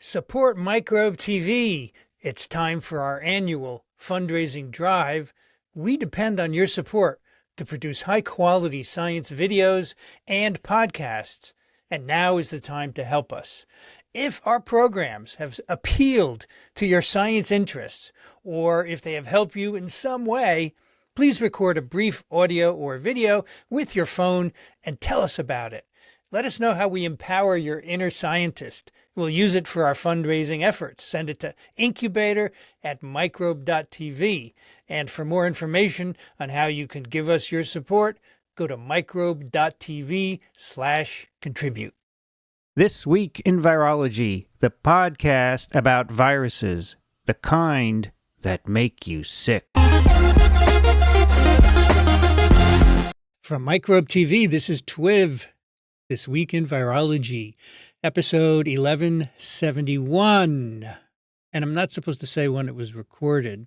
Support Microbe TV. It's time for our annual fundraising drive. We depend on your support to produce high-quality science videos and podcasts, and now is the time to help us. If our programs have appealed to your science interests, or if they have helped you in some way, please record a brief audio or video with your phone and tell us about it. Let us know how we empower your inner scientist. We'll use it for our fundraising efforts. Send it to incubator@microbe.tv. And for more information on how you can give us your support, go to microbe.tv/contribute. This Week in Virology, the podcast about viruses, the kind that make you sick. From Microbe TV, this is TWiV. This Week in Virology, episode 1171. And I'm not supposed to say when it was recorded,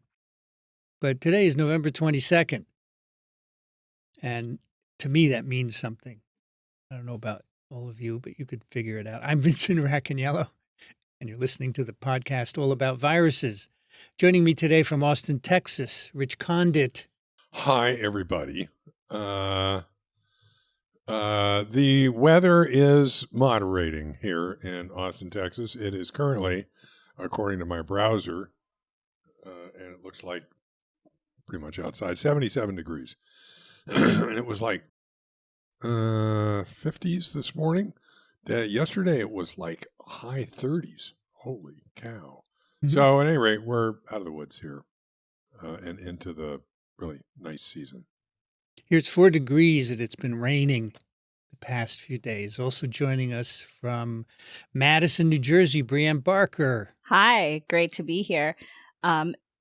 but today is November 22nd. And to me, that means something. I don't know about all of you, but you could figure it out. I'm Vincent Racaniello, and you're listening to the podcast all about viruses. Joining me today from Austin, Texas, Rich Condit. Hi, everybody. The weather is moderating here in Austin, Texas. It is currently, according to my browser, and it looks like pretty much outside, 77 degrees. And it was like 50s this morning. Yesterday it was like high 30s. Holy cow. Mm-hmm. So at any rate, we're out of the woods here and into the really nice season. Here it's 4 degrees and it's been raining the past few days. Also joining us from Madison, New Jersey, Brienne Barker. Hi, great to be here.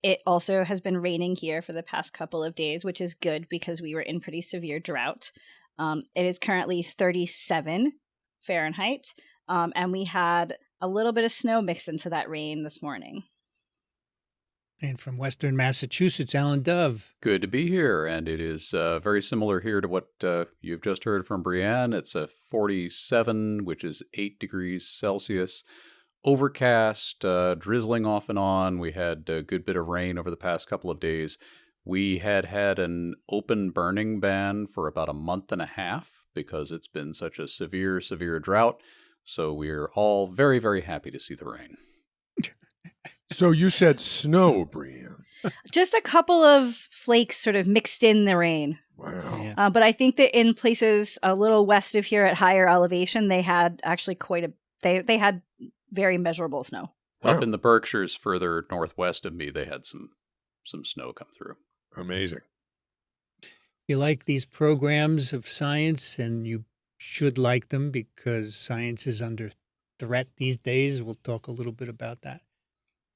It also has been raining here for the past couple of days, which is good because we were in pretty severe drought. It is currently 37 Fahrenheit, and we had a little bit of snow mixed into that rain this morning. And from Western Massachusetts, Alan Dove. Good to be here, and it is very similar here to what you've just heard from Brienne. It's a 47, which is 8 degrees Celsius. Overcast, drizzling off and on. We had a good bit of rain over the past couple of days. We had an open burning ban for about a month and a half because it's been such a severe drought. So we're all very, very happy to see the rain. So you said snow, Brienne. Just a couple of flakes sort of mixed in the rain. Wow. Yeah. But I think that in places a little west of here at higher elevation, they had actually they had very measurable snow. Wow. Up in the Berkshires further northwest of me, they had some snow come through. Amazing. You like these programs of science, and you should like them because science is under threat these days. We'll talk a little bit about that.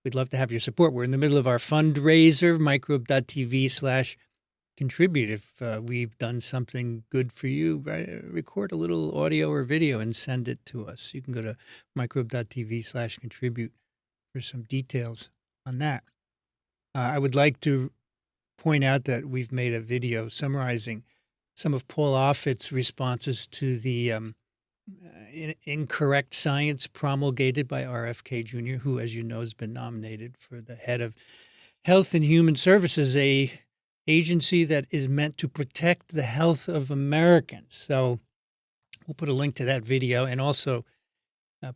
We'd love to have your support. We're in the middle of our fundraiser, microbe.tv/contribute. If we've done something good for you, record a little audio or video and send it to us. You can go to microbe.tv/contribute for some details on that. I would like to point out that we've made a video summarizing some of Paul Offit's responses to the incorrect science promulgated by RFK Jr., who, as you know, has been nominated for the head of Health and Human Services, a agency that is meant to protect the health of Americans. So we'll put a link to that video. And also,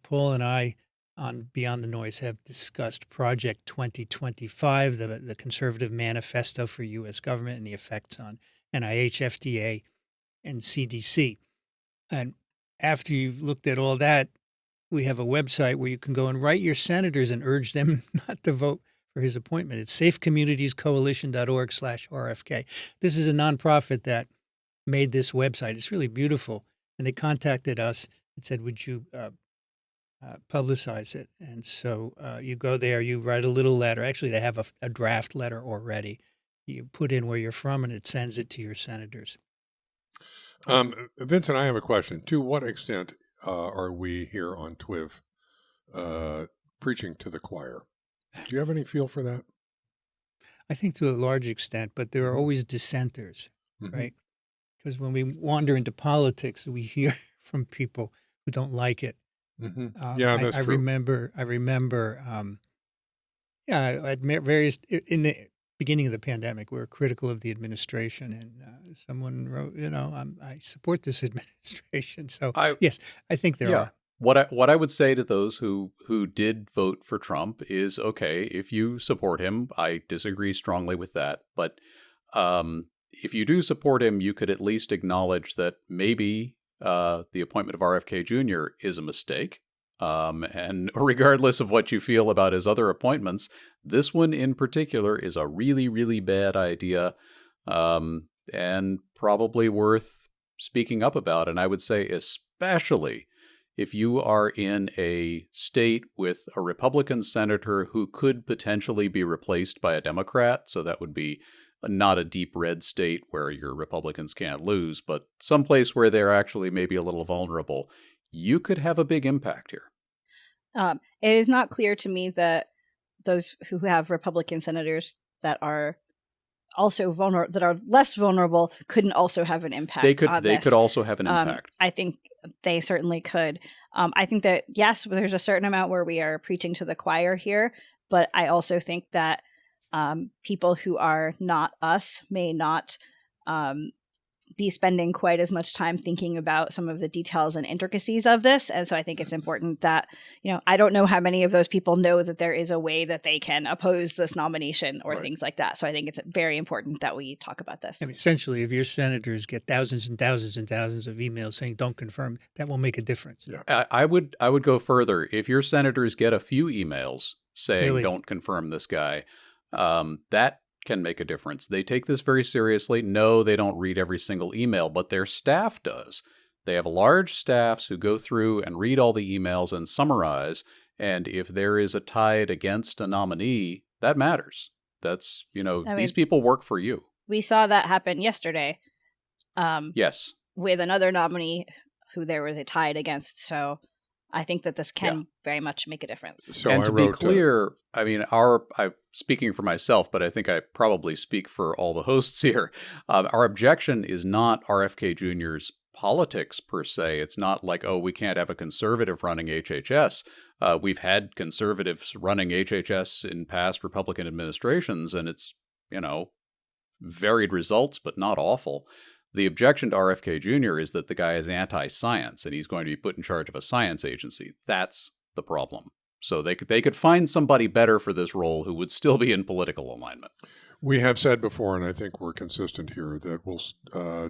Paul and I on Beyond the Noise have discussed Project 2025, the conservative manifesto for U.S. government and the effects on NIH, FDA, and CDC. And after you've looked at all that, we have a website where you can go and write your senators and urge them not to vote for his appointment. It's safecommunitiescoalition.org/RFK. This is a nonprofit that made this website. It's really beautiful. And they contacted us and said, would you publicize it? And so you go there, you write a little letter. Actually, they have a draft letter already. You put in where you're from, and it sends it to your senators. Vincent, I have a question. To what extent are we here on TWiV preaching to the choir? Do you have any feel for that? I think to a large extent, but there are always dissenters, right? Because when we wander into politics, we hear from people who don't like it. Yeah, that's I true. remember. At various in the beginning of the pandemic, we were critical of the administration, and someone wrote, I support this administration. So I yes, I think there Yeah. are. What I would say to those who did vote for Trump is, okay, if you support him, I disagree strongly with that, but if you do support him, you could at least acknowledge that maybe the appointment of RFK Jr. is a mistake. And regardless of what you feel about his other appointments, this one in particular is a really, really bad idea, and probably worth speaking up about. And I would say especially if you are in a state with a Republican senator who could potentially be replaced by a Democrat, so that would be not a deep red state where your Republicans can't lose, but someplace where they're actually maybe a little vulnerable, you could have a big impact here. It is not clear to me that those who have Republican senators that are also vulnerable, that are less vulnerable, couldn't also have an impact. They could also have an impact. I think they certainly could. I think that yes, there's a certain amount where we are preaching to the choir here, but I also think that people who are not us may not be spending quite as much time thinking about some of the details and intricacies of this. And so I think it's important that, I don't know how many of those people know that there is a way that they can oppose this nomination or things like that. So I think it's very important that we talk about this. I mean, essentially, if your senators get thousands and thousands and thousands of emails saying don't confirm, that will make a difference. Yeah. I would go further. If your senators get a few emails saying Really? don't confirm this guy, that can make a difference. They take this very seriously. No, they don't read every single email, but their staff does. They have large staffs who go through and read all the emails and summarize. And if there is a tide against a nominee, that matters. That's, these people work for you. We saw that happen yesterday. Yes. With another nominee who there was a tide against. So I think that this can very much make a difference. So and I to wrote, be clear, I mean, I'm speaking for myself, but I think I probably speak for all the hosts here. Our objection is not RFK Jr.'s politics per se. It's not like, oh, we can't have a conservative running HHS. We've had conservatives running HHS in past Republican administrations, and it's, varied results, but not awful. The objection to RFK Jr. is that the guy is anti-science and he's going to be put in charge of a science agency. That's the problem. So they could find somebody better for this role who would still be in political alignment. we have said before, and I think we're consistent here, that we'll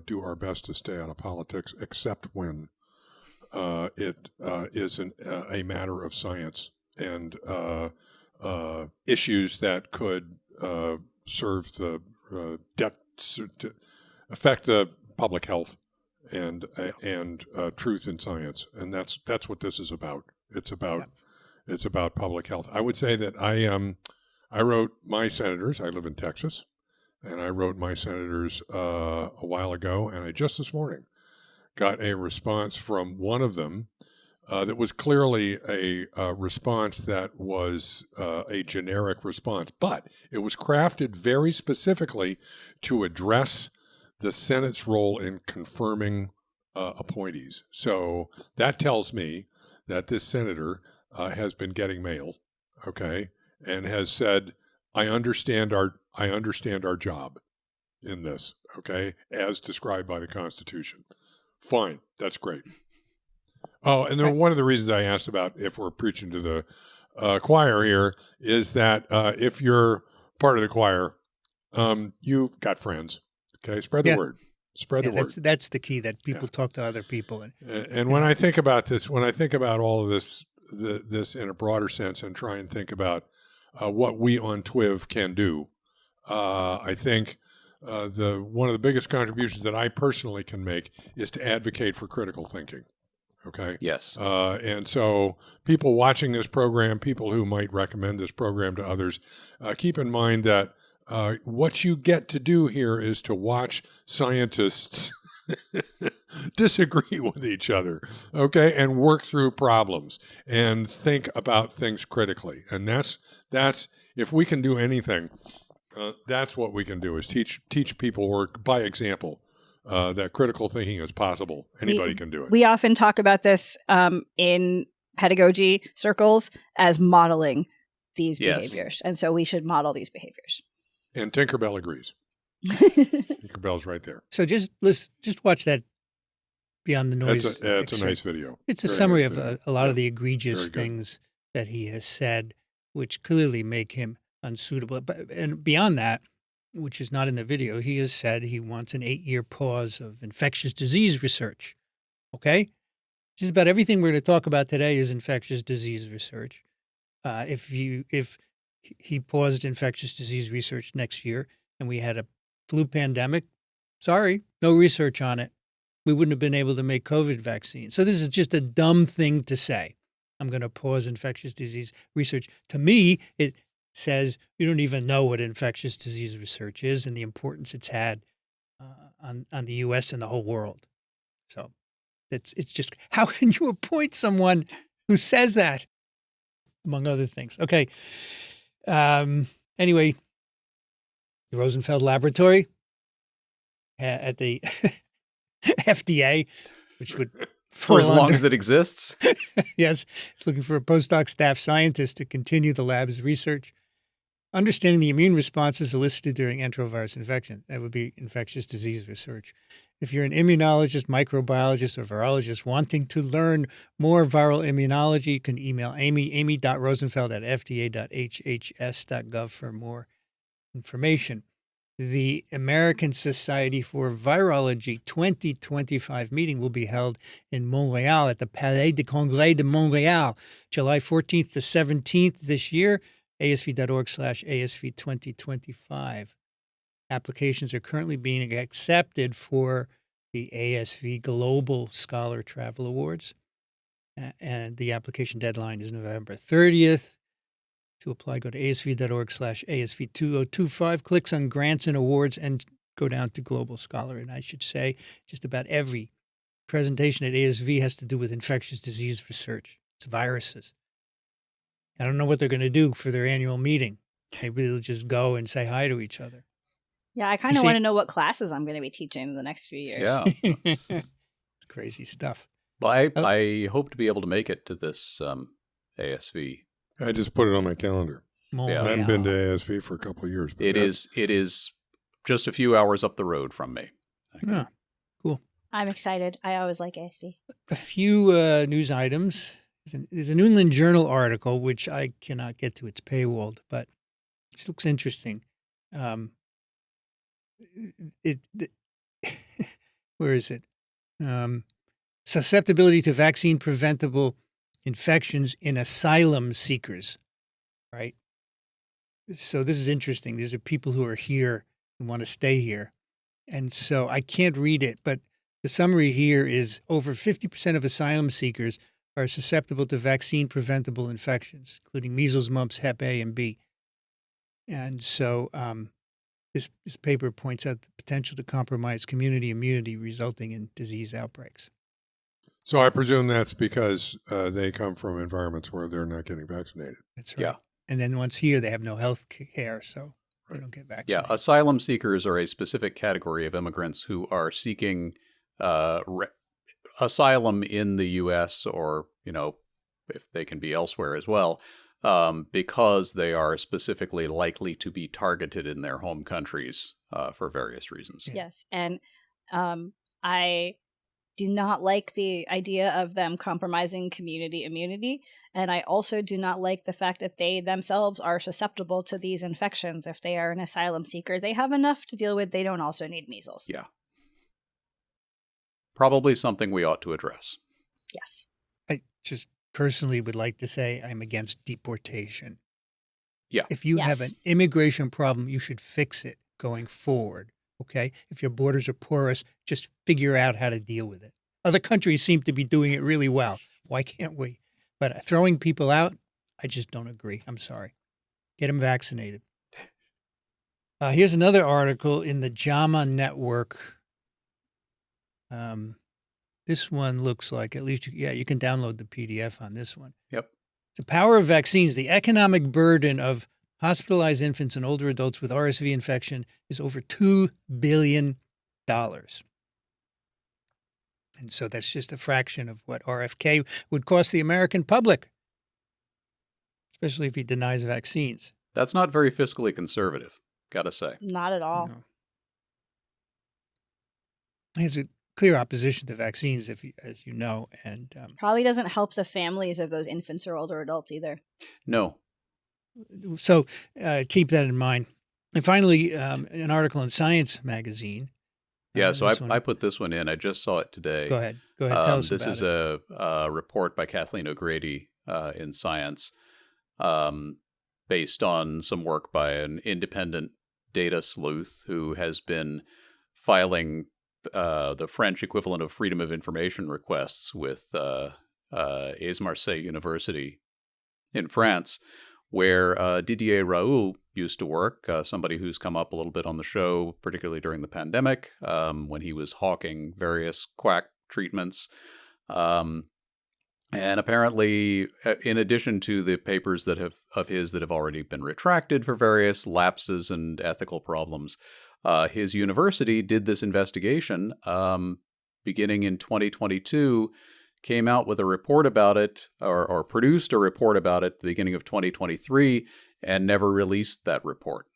do our best to stay out of politics, except when it is a matter of science and issues that could serve the to affect the public health and truth in science, and that's what this is about. It's about public health. I would say that I wrote my senators. I live in Texas, and I wrote my senators a while ago, and I just this morning got a response from one of them that was clearly a response that was a generic response, but it was crafted very specifically to address the Senate's role in confirming appointees. So that tells me that this senator has been getting mail, okay, and has said, I understand our job in this, okay, as described by the Constitution. Fine, that's great. Oh, and then one of the reasons I asked about if we're preaching to the choir here is that if you're part of the choir, you've got friends. Okay, spread the word. Spread the word. That's the key, that people talk to other people. And when I think about this, when I think about all of this in a broader sense, and try and think about what we on TWiV can do, I think one of the biggest contributions that I personally can make is to advocate for critical thinking. Okay. Yes. And so people watching this program, people who might recommend this program to others, keep in mind that what you get to do here is to watch scientists disagree with each other, okay, and work through problems and think about things critically. And that's if we can do anything, that's what we can do, is teach people, or by example, that critical thinking is possible. Anybody can do it. We often talk about this in pedagogy circles as modeling these Yes. behaviors. And so we should model these behaviors. And Tinkerbell agrees. Tinkerbell's right there. So just watch that Beyond the Noise. It's a excerpt. nice video. It's a Very summary nice of video. a lot Yeah, of the egregious very good. things that he has said, which clearly make him unsuitable. But and beyond that, which is not in the video, he has said he wants an 8-year pause of infectious disease research. Okay, just about everything we're going to talk about today is infectious disease research. If he paused infectious disease research next year and we had a flu pandemic, sorry, no research on it. We wouldn't have been able to make COVID vaccines. So this is just a dumb thing to say. I'm going to pause infectious disease research. To me, it says you don't even know what infectious disease research is and the importance it's had on the U.S. and the whole world. So it's just, how can you appoint someone who says that, among other things? Okay. Anyway, the Rosenfeld Laboratory at the FDA, which would For as fall long under- as it exists. Yes, it's looking for a postdoc staff scientist to continue the lab's research. Understanding the immune responses elicited during enterovirus infection. That would be infectious disease research. If you're an immunologist, microbiologist, or virologist wanting to learn more viral immunology, you can email amy.rosenfeld@fda.hhs.gov for more information. The American Society for Virology 2025 meeting will be held in Montreal at the Palais de Congrès de Montréal, July 14th to 17th this year, asv.org/ASV2025. Applications are currently being accepted for the ASV Global Scholar Travel Awards, and the application deadline is November 30th. To apply, go to asv.org/ASV2025, clicks on grants and awards, and go down to Global Scholar. And I should say, just about every presentation at ASV has to do with infectious disease research. It's viruses. I don't know what they're going to do for their annual meeting. Maybe they'll just go and say hi to each other. Yeah, I kind You of see- want to know what classes I'm going to be teaching in the next few years. Yeah. It's crazy stuff. Well, Oh. I hope to be able to make it to this ASV. I just put it on my calendar. I haven't been to Montreal. ASV for a couple of years. But It is just a few hours up the road from me. Yeah. I'm excited. I always like ASV. A few news items. There's a New England Journal article, which I cannot get to. It's paywalled, but it looks interesting. Where is it? Susceptibility to vaccine-preventable infections in asylum seekers, right? So this is interesting. These are people who are here and want to stay here. And so I can't read it, but the summary here is over 50% of asylum seekers are susceptible to vaccine-preventable infections, including measles, mumps, Hep A, and B. And so this paper points out the potential to compromise community immunity, resulting in disease outbreaks. So I presume that's because they come from environments where they're not getting vaccinated. That's right. Yeah. And then once here, they have no health care, so they Right. don't get Yeah, vaccinated. asylum seekers are a specific category of immigrants who are seeking asylum in the U.S. or, if they can be elsewhere as well, because they are specifically likely to be targeted in their home countries for various reasons. Yeah. Yes. And I do not like the idea of them compromising community immunity. And I also do not like the fact that they themselves are susceptible to these infections. If they are an asylum seeker, they have enough to deal with. They don't also need measles. Yeah. Probably something we ought to address. Yes. I just personally would like to say I'm against deportation. Yeah. If you have Yes. an immigration problem, you should fix it going forward. Okay. If your borders are porous, just figure out how to deal with it. Other countries seem to be doing it really well. Why can't we? But throwing people out, I just don't agree. I'm sorry. Get them vaccinated. Here's another article in the JAMA network. This one looks like, at least, you can download the PDF on this one. Yep. The power of vaccines, the economic burden of hospitalized infants and older adults with RSV infection is over $2 billion. And so that's just a fraction of what RFK would cost the American public, especially if he denies vaccines. That's not very fiscally conservative, gotta say. Not at all. No. He has a clear opposition to vaccines, as you know, and Probably doesn't help the families of those infants or older adults either. No. so keep that in mind. And finally, an article in Science magazine. Yeah, so this one- I put this one in. I just saw it today. Go ahead. Tell us This about is it. a report by Kathleen O'Grady in Science, based on some work by an independent data sleuth who has been filing the French equivalent of freedom of information requests with Aix-Marseille University in France, where Didier Raoult used to work, somebody who's come up a little bit on the show, particularly during the pandemic, when he was hawking various quack treatments. And apparently, in addition to the papers that have already been retracted for various lapses and ethical problems, his university did this investigation beginning in 2022, came out with a report about it, or produced a report about it at the beginning of 2023, and never released that report.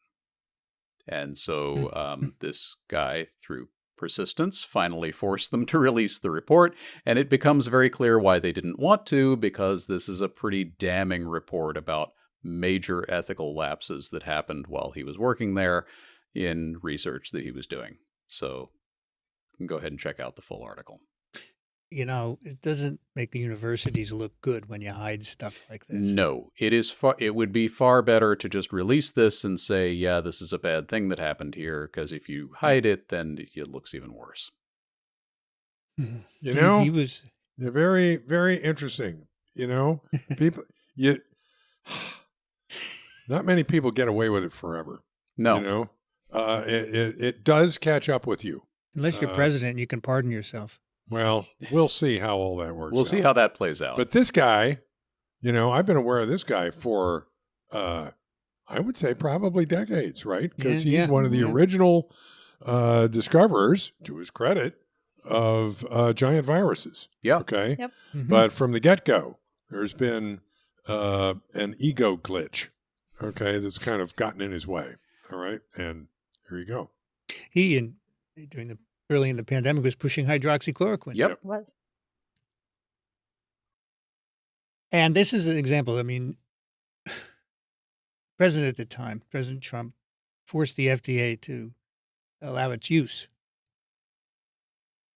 And so this guy, through persistence, finally forced them to release the report, and it becomes very clear why they didn't want to, because this is a pretty damning report about major ethical lapses that happened while he was working there in research that he was doing. So you can go ahead and check out the full article. You know, it doesn't make the universities look good when you hide stuff like this. No, it would be far better to just release this and say, yeah, this is a bad thing that happened here, because if you hide it, then it looks even worse. You know, he was they're very, very interesting. You know, people, not many people get away with it forever. No. You know, it does catch up with you. unless you're president, you can pardon yourself. Well, we'll see how all that works. We'll see how that plays out. But this guy, you know, I've been aware of this guy for, I would say probably decades, right? Because he's one of the original discoverers, to his credit, of giant viruses. Yeah. Okay. Yep. Mhm. But from the get-go, there's been an ego glitch, okay, that's kind of gotten in his way. All right. And here you go. He, early in the pandemic, was pushing hydroxychloroquine. Yep. What? And this is an example. I mean, President at the time, President Trump, forced the FDA to allow its use,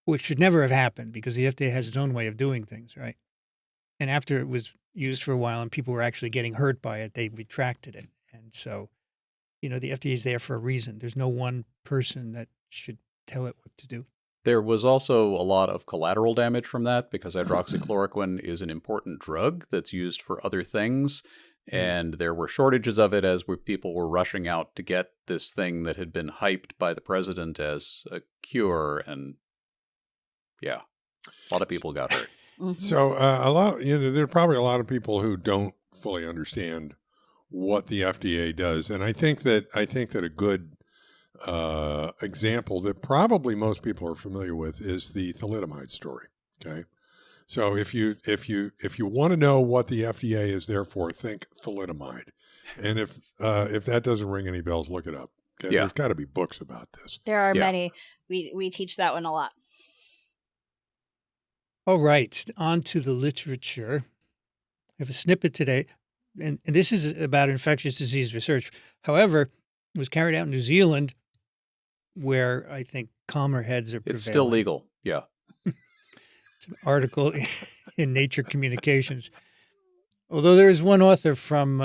which should never have happened because the FDA has its own way of doing things, right? And after it was used for a while and people were actually getting hurt by it, they retracted it. And so, you know, the FDA is there for a reason. There's no one person that should tell it what to do. There was also a lot of collateral damage from that, because hydroxychloroquine is an important drug that's used for other things. And there were shortages of it as people were rushing out to get this thing that had been hyped by the president as a cure. And yeah, a lot of people got hurt. Mhm. So there are probably a lot of people who don't fully understand what the FDA does. And I think that a good example that probably most people are familiar with is the thalidomide story. Okay. So if you want to know what the FDA is there for, think thalidomide. And if that doesn't ring any bells, look it up. Okay? Yeah. There's got to be books about this. There are Yeah. many. We teach that one a lot. All right, on to the literature. I have a snippet today, and this is about infectious disease research. However, it was carried out in New Zealand, where I think calmer heads are prevailing. It's still legal. Yeah. It's an article in Nature Communications. Although there is one author from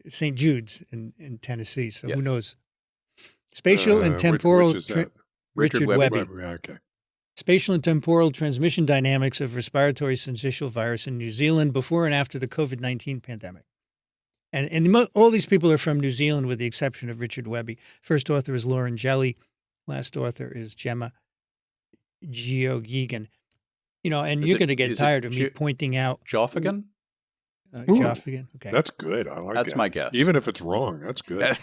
St. Jude's in Tennessee, so Yes. who knows? Spatial and temporal... Which is that? Richard Webby. Webby. Okay. Spatial and temporal transmission dynamics of respiratory syncytial virus in New Zealand before and after the COVID-19 pandemic. And all these people are from New Zealand with the exception of Richard Webby. First author is Lauren Jelly. Last author is Gemma Geoghegan. You know, and Is you're it- going to get is it tired of me Ge- pointing out. Joffigan? Ooh. Geoff again? Okay. That's good. I like That's that. my guess. Even if it's wrong, that's good.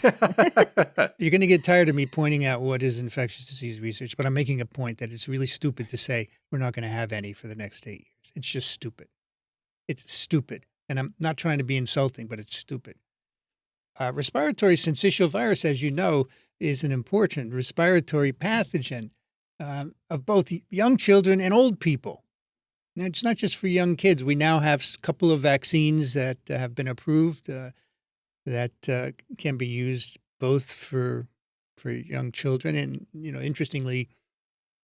You're going to get tired of me pointing out what is infectious disease research, but I'm making a point that it's really stupid to say we're not going to have any for the next 8 years. It's just stupid. It's stupid. And I'm not trying to be insulting, but it's stupid. Respiratory syncytial virus, as you know, is an important respiratory pathogen of both young children and old people. And it's not just for young kids. We now have a couple of vaccines that have been approved that can be used both for young children and, interestingly,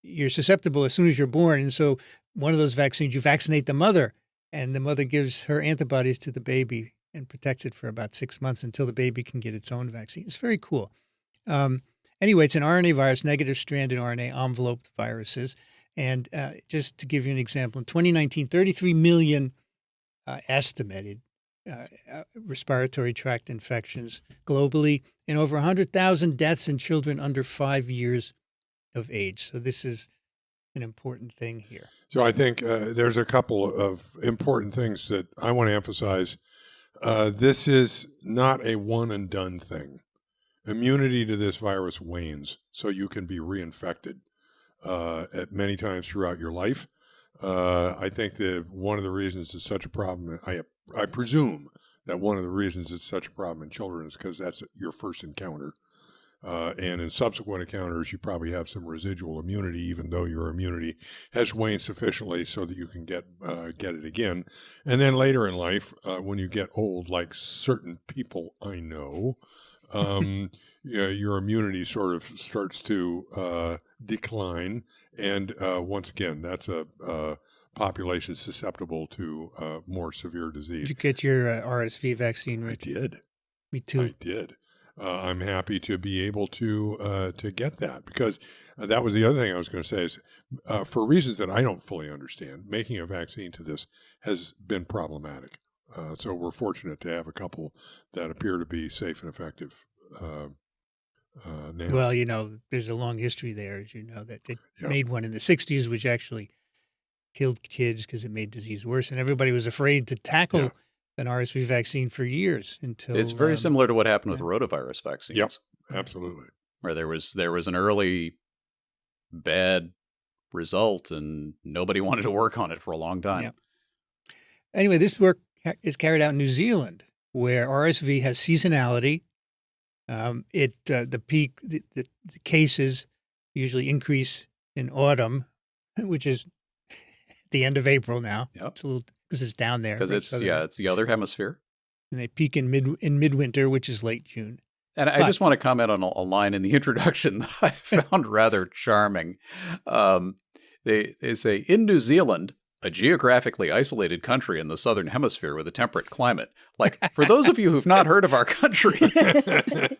you're susceptible as soon as you're born. And so one of those vaccines, you vaccinate the mother, and the mother gives her antibodies to the baby and protects it for about 6 months until the baby can get its own vaccine. It's very cool. Anyway, it's an RNA virus, negative-stranded RNA enveloped viruses. And just to give you an example, in 2019, 33 million estimated respiratory tract infections globally, and over 100,000 deaths in children under 5 years of age. So this is an important thing here. So I think there's a couple of important things that I want to emphasize. This is not a one and done thing. Immunity to this virus wanes, so you can be reinfected at many times throughout your life. I think that one of the reasons it's such a problem, I presume that one of the reasons it's such a problem in children is because that's your first encounter. And in subsequent encounters, you probably have some residual immunity, even though your immunity has waned sufficiently so that you can get it again. And then later in life, when you get old, like certain people I know, your immunity sort of starts to decline. And once again, that's a population susceptible to more severe disease. Did you get your RSV vaccine, Rich? I did. Me too. I did. I'm happy to be able to get that, because that was the other thing I was going to say is for reasons that I don't fully understand, making a vaccine to this has been problematic. So we're fortunate to have a couple that appear to be safe and effective now. Well, there's a long history there, as you know, that they made one in the 60s, which actually killed kids because it made disease worse. And everybody was afraid to tackle an RSV vaccine for years until... It's very similar to what happened with rotavirus vaccines. Yep, absolutely. Where there was an early bad result and nobody wanted to work on it for a long time. Yeah. Anyway, this work is carried out in New Zealand, where RSV has seasonality. The cases usually increase in autumn, which is the end of April now. Yep. It's a little because it's down there. Because it's the other hemisphere. And they peak in midwinter, which is late June. And I just want to comment on a line in the introduction that I found rather charming. They say, in New Zealand, a geographically isolated country in the southern hemisphere with a temperate climate. Like, for those of you who've not heard of our country,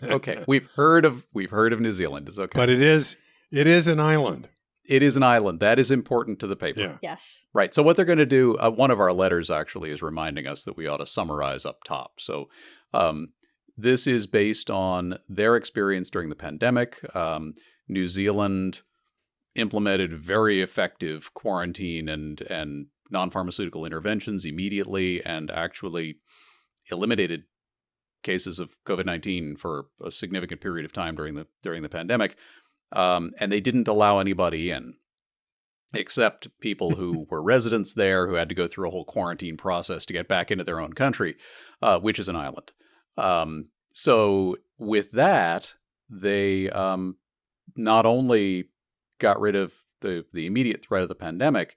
okay, we've heard of New Zealand. It's okay, but it is an island. It is an island. That is important to the paper. Yeah. Yes. Right. So what they're going to do, one of our letters actually is reminding us that we ought to summarize up top. So this is based on their experience during the pandemic. New Zealand implemented very effective quarantine and non-pharmaceutical interventions immediately and actually eliminated cases of COVID-19 for a significant period of time during the pandemic. And they didn't allow anybody in, except people who were residents there who had to go through a whole quarantine process to get back into their own country, which is an island. So with that, they not only got rid of the immediate threat of the pandemic,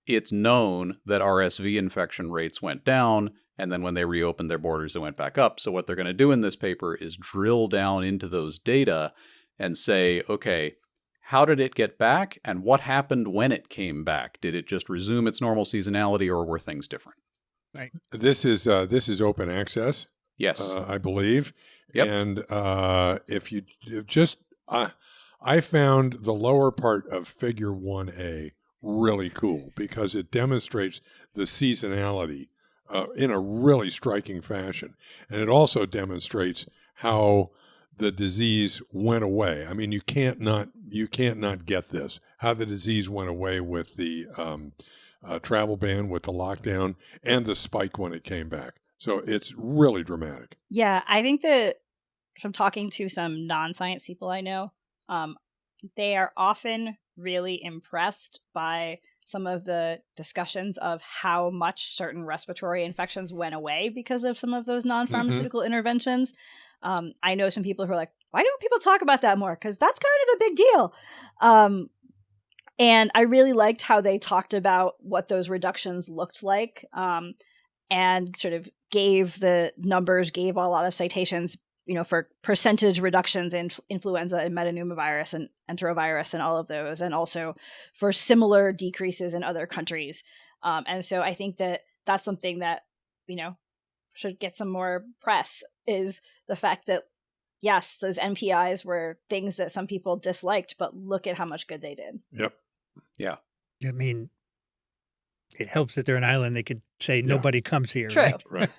it's known that RSV infection rates went down, and then when they reopened their borders, they went back up. So what they're going to do in this paper is drill down into those data and say, okay, how did it get back, and what happened when it came back? Did it just resume its normal seasonality, or were things different? Right. This is open access. Yes, I believe. Yep. And if you just, I found the lower part of Figure 1A really cool because it demonstrates the seasonality in a really striking fashion, and it also demonstrates how the disease went away. I mean, you can't not get this. How the disease went away with the travel ban with the lockdown and the spike when it came back. So it's really dramatic. Yeah, I think that from talking to some non-science people I know, they are often really impressed by some of the discussions of how much certain respiratory infections went away because of some of those non-pharmaceutical interventions. I know some people who are like, why don't people talk about that more? Because that's kind of a big deal. And I really liked how they talked about what those reductions looked like, and sort of gave the numbers, gave a lot of citations, for percentage reductions in influenza and metapneumovirus and enterovirus and all of those, and also for similar decreases in other countries. And so I think that that's something that, should get some more press, is the fact that, yes, those NPIs were things that some people disliked, but look at how much good they did. Yep. Yeah. I mean, it helps that they're an island. They could say nobody comes here, True. Right.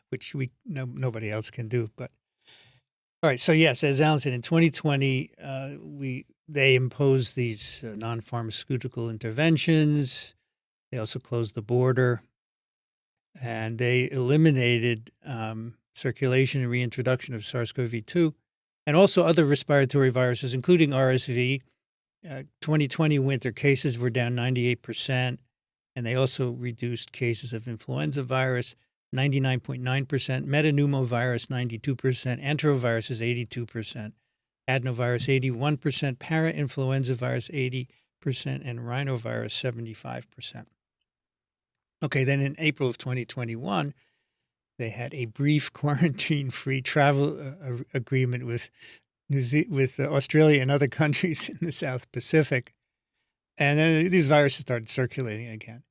Which nobody else can do. But all right, so yes, as Alan said, in 2020, they imposed these non-pharmaceutical interventions. They also closed the border, and they eliminated circulation and reintroduction of SARS-CoV-2 and also other respiratory viruses, including RSV. 2020 winter cases were down 98%, and they also reduced cases of influenza virus 99.9%, metapneumovirus 92%, enterovirus is 82%, adenovirus 81%, parainfluenza virus 80%, and rhinovirus 75%. Okay, then in April of 2021, they had a brief quarantine-free travel agreement with Australia and other countries in the South Pacific. And then these viruses started circulating again.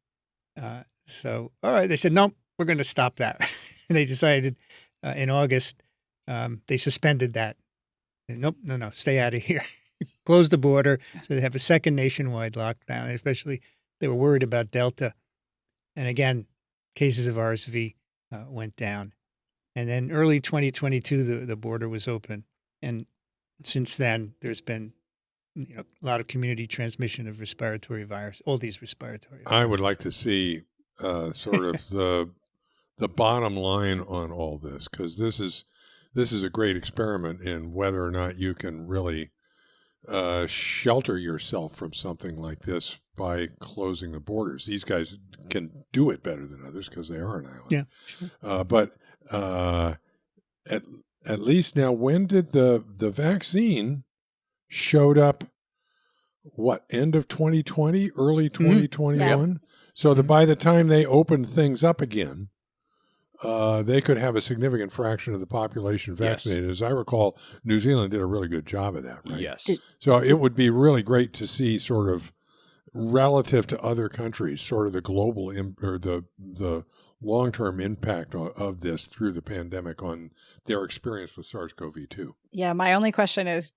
So, all right, they said, nope, we're going to stop that. And they decided in August, they suspended that. Nope, no, stay out of here. Close the border. So they have a second nationwide lockdown. And especially they were worried about Delta. And again, cases of RSV went down. And then early 2022, the border was open. And since then, there's been a lot of community transmission of respiratory virus, all these respiratory viruses. I would like to see sort of the bottom line on all this, because this is a great experiment in whether or not you can really shelter yourself from something like this by closing the borders. These guys can do it better than others because they are an island. Yeah, sure. But at least now, when did the vaccine showed up? What, end of 2020, early 2021? So that by the time they opened things up again, they could have a significant fraction of the population vaccinated. Yes. As I recall, New Zealand did a really good job of that, right? Yes. So it would be really great to see sort of relative to other countries, sort of the global or the long-term impact of this through the pandemic on their experience with SARS-CoV-2. Yeah, my only question is,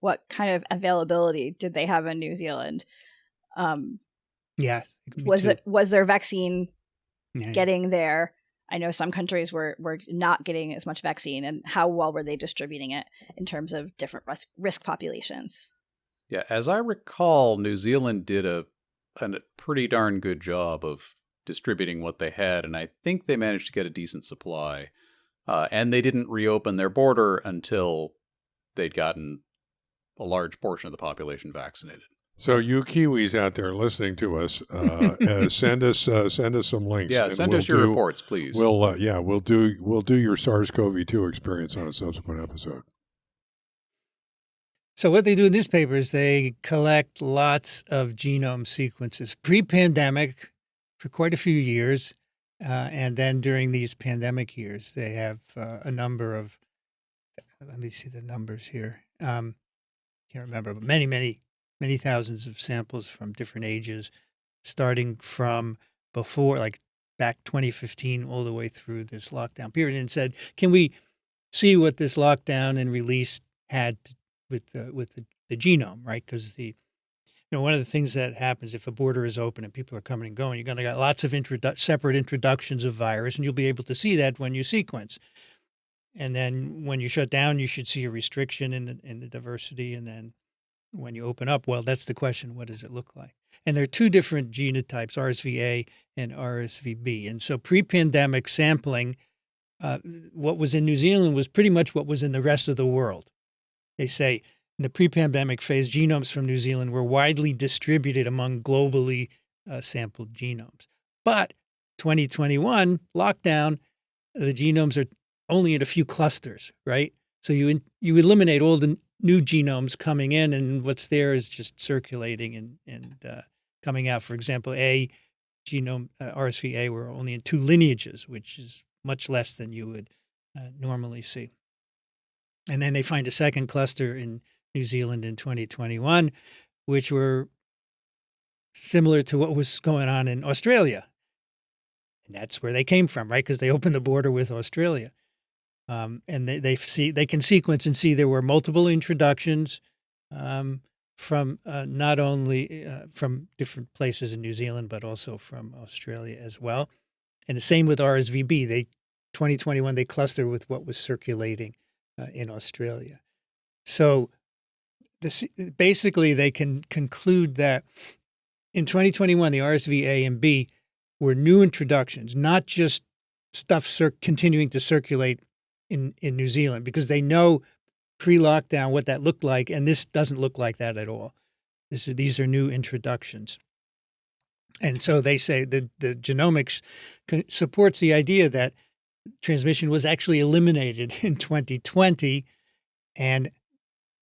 what kind of availability did they have in New Zealand? Yes. Was their vaccine getting there? I know some countries were not getting as much vaccine, and how well were they distributing it in terms of different risk populations? Yeah, as I recall, New Zealand did a pretty darn good job of distributing what they had, and I think they managed to get a decent supply. And they didn't reopen their border until they'd gotten a large portion of the population vaccinated. So you Kiwis out there listening to us, send us some links. Yeah, send us your reports, please. We'll do your SARS-CoV-2 experience on a subsequent episode. So what they do in this paper is they collect lots of genome sequences pre-pandemic for quite a few years, and then during these pandemic years, they have a number of. Let me see the numbers here. Can't remember, but many thousands of samples from different ages, starting from before, like back 2015, all the way through this lockdown period, and said, can we see what this lockdown and release had with the genome, right? Because one of the things that happens if a border is open and people are coming and going, you're going to get lots of separate introductions of virus, and you'll be able to see that when you sequence. And then when you shut down, you should see a restriction in the diversity. And then when you open up, well, that's the question. What does it look like? And there are two different genotypes, RSVA and RSVB. And so pre-pandemic sampling, what was in New Zealand was pretty much what was in the rest of the world. They say in the pre-pandemic phase, genomes from New Zealand were widely distributed among globally sampled genomes. But 2021 lockdown, the genomes are only in a few clusters, right? So you eliminate all the new genomes coming in, and what's there is just circulating and coming out. For example, genome RSVA were only in 2 lineages, which is much less than you would normally see. And then they find a second cluster in New Zealand in 2021, which were similar to what was going on in Australia. And that's where they came from, right? Because they opened the border with Australia. And they can sequence and see there were multiple introductions from not only from different places in New Zealand, but also from Australia as well. And the same with RSVB. 2021, they clustered with what was circulating in Australia. So basically, they can conclude that in 2021, the RSV-A and B were new introductions, not just stuff continuing to circulate in New Zealand, because they know pre-lockdown what that looked like, and this doesn't look like that at all. These are new introductions. And so they say the genomics supports the idea that transmission was actually eliminated in 2020, and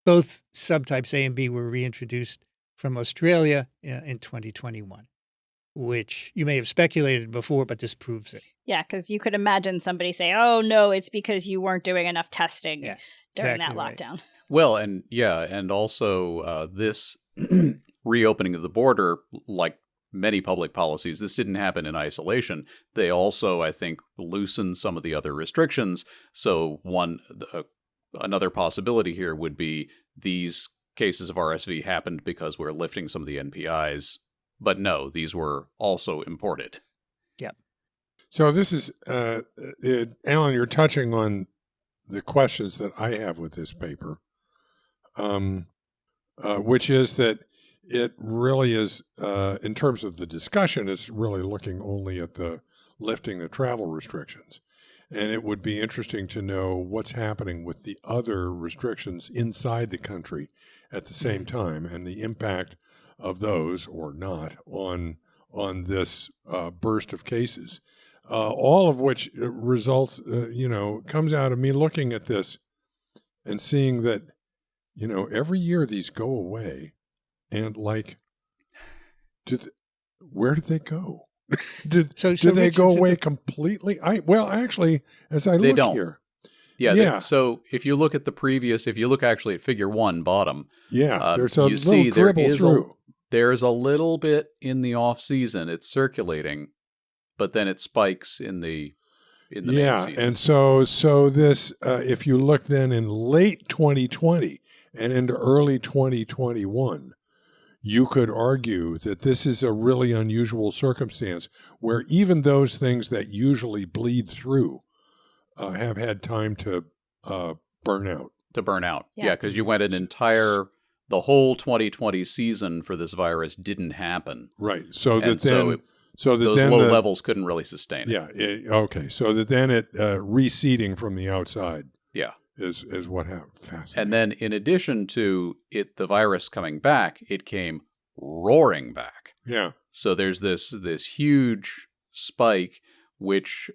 both subtypes A and B were reintroduced from Australia in 2021, which you may have speculated before, but this proves it. Yeah, because you could imagine somebody say, oh, no, it's because you weren't doing enough testing during that lockdown. Right. Well, and also this reopening of the border, like many public policies, this didn't happen in isolation. They also, I think, loosened some of the other restrictions. So another possibility here would be these cases of RSV happened because we're lifting some of the NPIs. But no, these were also imported. Yep. So this is, Alan, you're touching on the questions that I have with this paper, which is that it really is, in terms of the discussion, it's really looking only at the lifting the travel restrictions. And it would be interesting to know what's happening with the other restrictions inside the country at the same time and the impact of those or not on this burst of cases. All of which results, comes out of me looking at this and seeing that, every year these go away. And where did they go? Did they go away completely? Actually, as I look don't. here. Yeah. So if you look at actually at figure 1 bottom. Yeah, there's a you little see dribble through. There's a little bit in the off season. It's circulating, but then it spikes in the main season. And so this, if you look then in late 2020 and into early 2021, you could argue that this is a really unusual circumstance where even those things that usually bleed through have had time to burn out. Yeah, because you went the whole 2020 season for this virus didn't happen. Right. So that those then low levels couldn't really sustain it. Yeah. Okay. So that then it reseeding from the outside. Yeah. Is what happened. Fascinating. And then in addition to the virus coming back, it came roaring back. Yeah. So there's this huge spike, which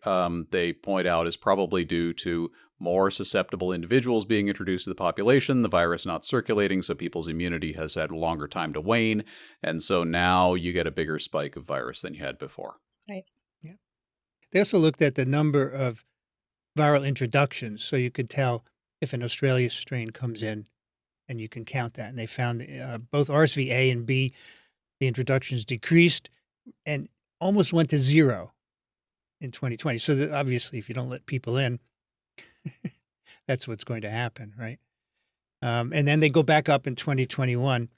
they point out is probably due to more susceptible individuals being introduced to the population, the virus not circulating, so people's immunity has had a longer time to wane. And so now you get a bigger spike of virus than you had before. Right. Yeah. They also looked at the number of viral introductions, so you could tell if an Australia strain comes in, and you can count that. And they found both RSV A and B, the introductions decreased and almost went to 0 in 2020. So obviously, if you don't let people in, that's what's going to happen, right? And then they go back up in 2021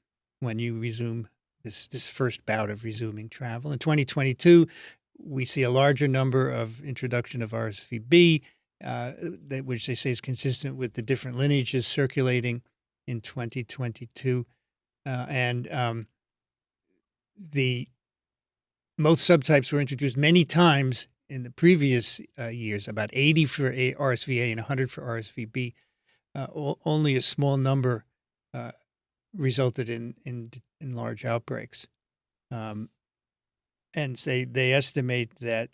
when you resume this first bout of resuming travel. In 2022, we see a larger number of introduction of RSV-B, which they say is consistent with the different lineages circulating in 2022. And the most subtypes were introduced many times in the previous years, about 80 for RSVA and 100 for RSVB. Only a small number resulted in large outbreaks. And they estimate that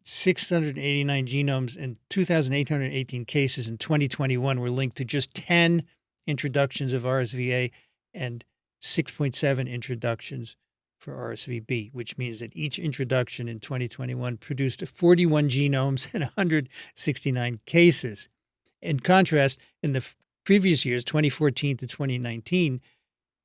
689 genomes and 2,818 cases in 2021 were linked to just 10 introductions of RSVA and 6.7 introductions for RSVB, which means that each introduction in 2021 produced 41 genomes and 169 cases. In contrast, in the previous years, 2014 to 2019,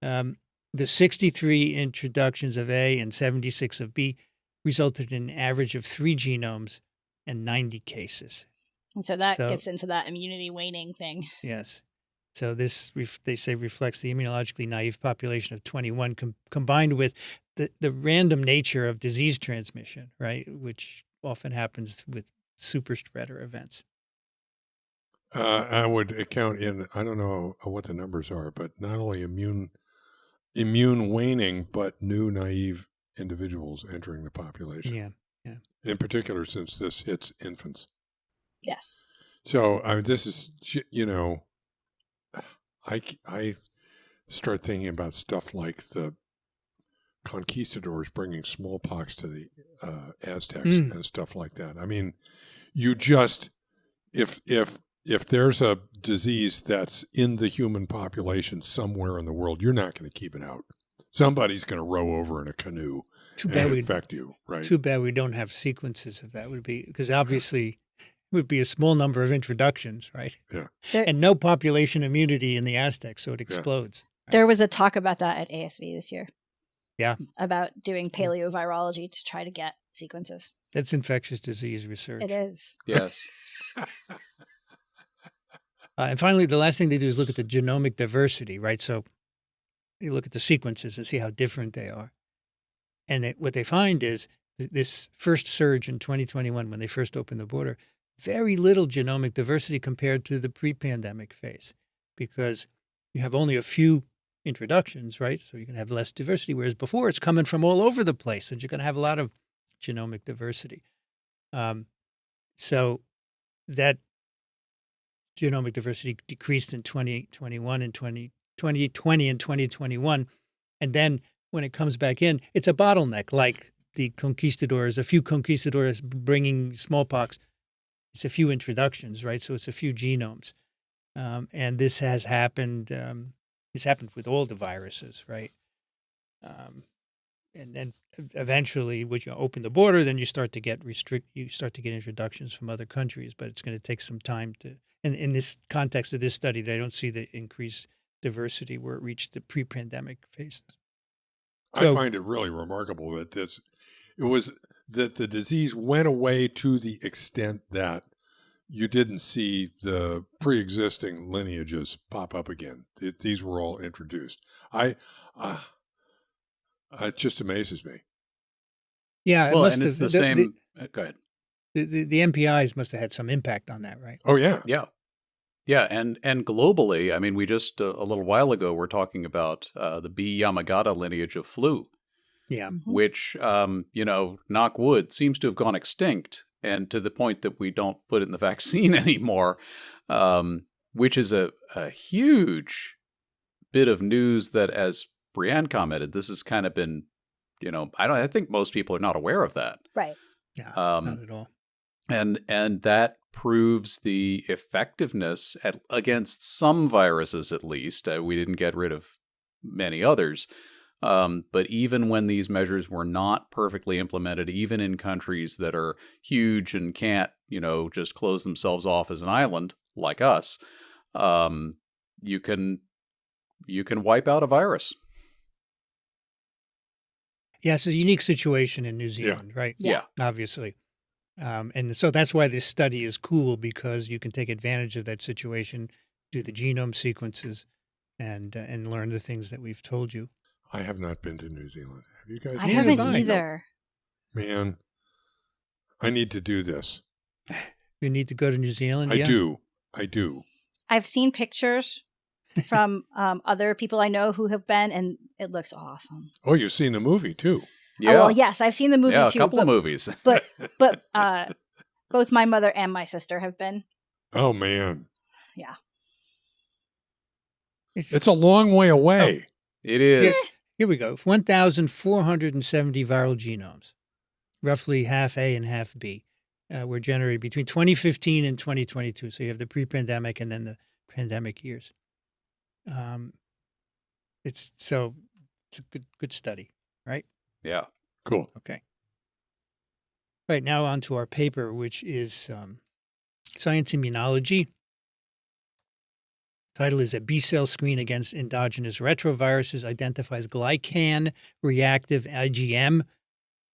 the 63 introductions of A and 76 of B resulted in an average of 3 genomes and 90 cases. And so that gets into that immunity waning thing. Yes. So this, they say, reflects the immunologically naive population of 21 combined with the random nature of disease transmission, right, which often happens with super spreader events. I would account in, I don't know what the numbers are, but not only immune waning, but new naive individuals entering the population. Yeah, yeah. In particular, since this hits infants. Yes. So this is, I start thinking about stuff like the conquistadors bringing smallpox to the Aztecs and stuff like that. I mean, you just, if there's a disease that's in the human population somewhere in the world, you're not going to keep it out. Somebody's going to row over in a canoe and infect you, right? Too bad we don't have sequences of that. Would be because obviously it would be a small number of introductions, right? Yeah. And no population immunity in the Aztecs, so it explodes. Right? There was a talk about that at ASV this year. Yeah. About doing paleovirology to try to get sequences. That's infectious disease research. It is. Yes. And finally, the last thing they do is look at the genomic diversity, right? So you look at the sequences and see how different they are. And what they find is this first surge in 2021, when they first opened the border, very little genomic diversity compared to the pre-pandemic phase, because you have only a few introductions, right? So you can have less diversity, whereas before it's coming from all over the place, and you're going to have a lot of genomic diversity. So that genomic diversity decreased in 2021 and 2020 and 2021. And then when it comes back in, it's a bottleneck, like the conquistadors, a few conquistadors bringing smallpox. It's a few introductions, right? So it's a few genomes. And this has happened. This happened with all the viruses, right? And then eventually, when you open the border, then you start to get introductions from other countries, but it's going to take some time to. And in this context of this study, they don't see the increased diversity where it reached the pre-pandemic phases. So, I find it really remarkable that the disease went away to the extent that you didn't see the pre-existing lineages pop up again. These were all introduced. It just amazes me. Yeah, well, and it's the same. Go ahead. The MPIs must have had some impact on that, right? Oh yeah, yeah, yeah, and globally, I mean, we just a little while ago we're talking about the B Yamagata lineage of flu, yeah, which knock wood, seems to have gone extinct, and to the point that we don't put it in the vaccine anymore, which is a huge bit of news that, as Brianne commented, this has kind of been, I think most people are not aware of that, right? Yeah, not at all. And that proves the effectiveness against some viruses, at least. We didn't get rid of many others. But even when these measures were not perfectly implemented, even in countries that are huge and can't, just close themselves off as an island like us, you can wipe out a virus. Yeah, it's a unique situation in New Zealand, right? Yeah. Obviously. And so that's why this study is cool, because you can take advantage of that situation, do the genome sequences, and learn the things that we've told you. I have not been to New Zealand. Have you guys? I haven't either. Man, I need to do this. You need to go to New Zealand? I do. I've seen pictures. from other people I know who have been, and it looks awesome. Oh, you've seen the movie too. Yeah. Oh, well, yes, I've seen the movie yeah, a too. couple of movies. but both my mother and my sister have been. Oh man, Yeah. it's a long way away. It is. Here we go. 1,470 viral genomes, roughly half A and half B, were generated between 2015 and 2022. So you have the pre-pandemic and then the pandemic years. It's a good study, right? Yeah. Cool. Okay. Right, now on to our paper, which is Science Immunology. Title is A B-cell screen against endogenous retroviruses identifies glycan reactive IgM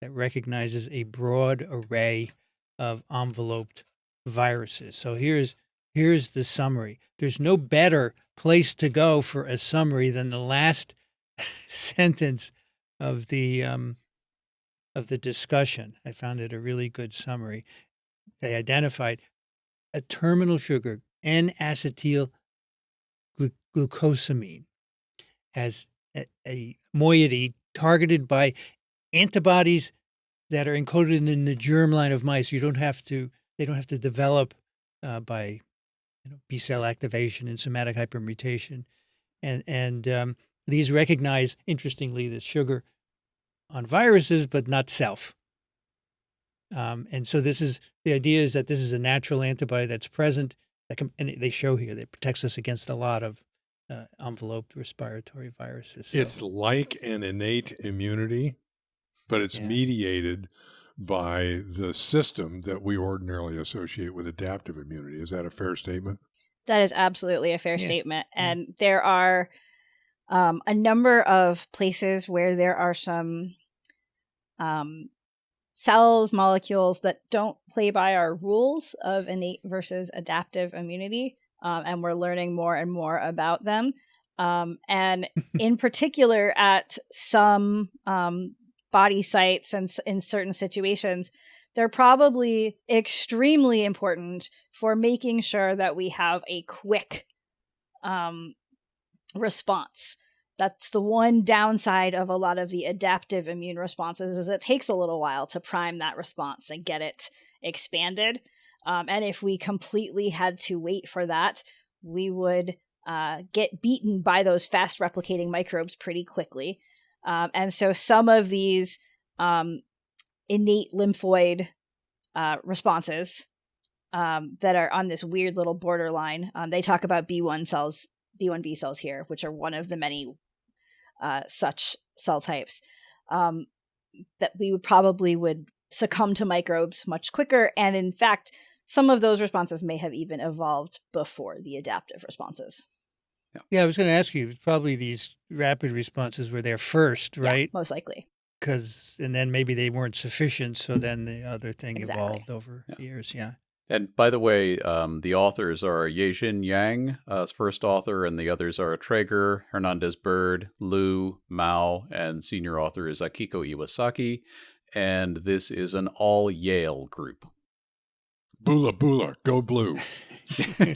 that recognizes a broad array of enveloped viruses. So here's the summary. There's no better place to go for a summary than the last sentence of the discussion. I found it a really good summary. They identified a terminal sugar, N-acetyl glucosamine, as a moiety targeted by antibodies that are encoded in the germline of mice. They don't have to develop by B-cell activation and somatic hypermutation. And these recognize, interestingly, the sugar on viruses, but not self. And so the idea is that this is a natural antibody that's present, and they show here that it protects us against a lot of enveloped respiratory viruses. So. It's like an innate immunity, but it's mediated by the system that we ordinarily associate with adaptive immunity. Is that a fair statement? That is absolutely a fair statement. And there are a number of places where there are some cells, molecules that don't play by our rules of innate versus adaptive immunity. And we're learning more and more about them. And in particular, at some body sites and in certain situations, they're probably extremely important for making sure that we have a quick response. That's the one downside of a lot of the adaptive immune responses, is it takes a little while to prime that response and get it expanded. And if we completely had to wait for that, we would get beaten by those fast replicating microbes pretty quickly. And so some of these innate lymphoid responses that are on this weird little borderline, they talk about B1 cells, B1 B cells here, which are one of the many such cell types, that we would succumb to microbes much quicker. And in fact, some of those responses may have even evolved before the adaptive responses. Yeah, I was going to ask you, probably these rapid responses were there first, right? Yeah, most likely. And then maybe they weren't sufficient, so then the other thing evolved over years, And by the way, the authors are Yejin Yang, first author, and the others are Traeger, Hernandez-Bird, Liu, Mao, and senior author is Akiko Iwasaki. And this is an all-Yale group. Bula bula, go blue.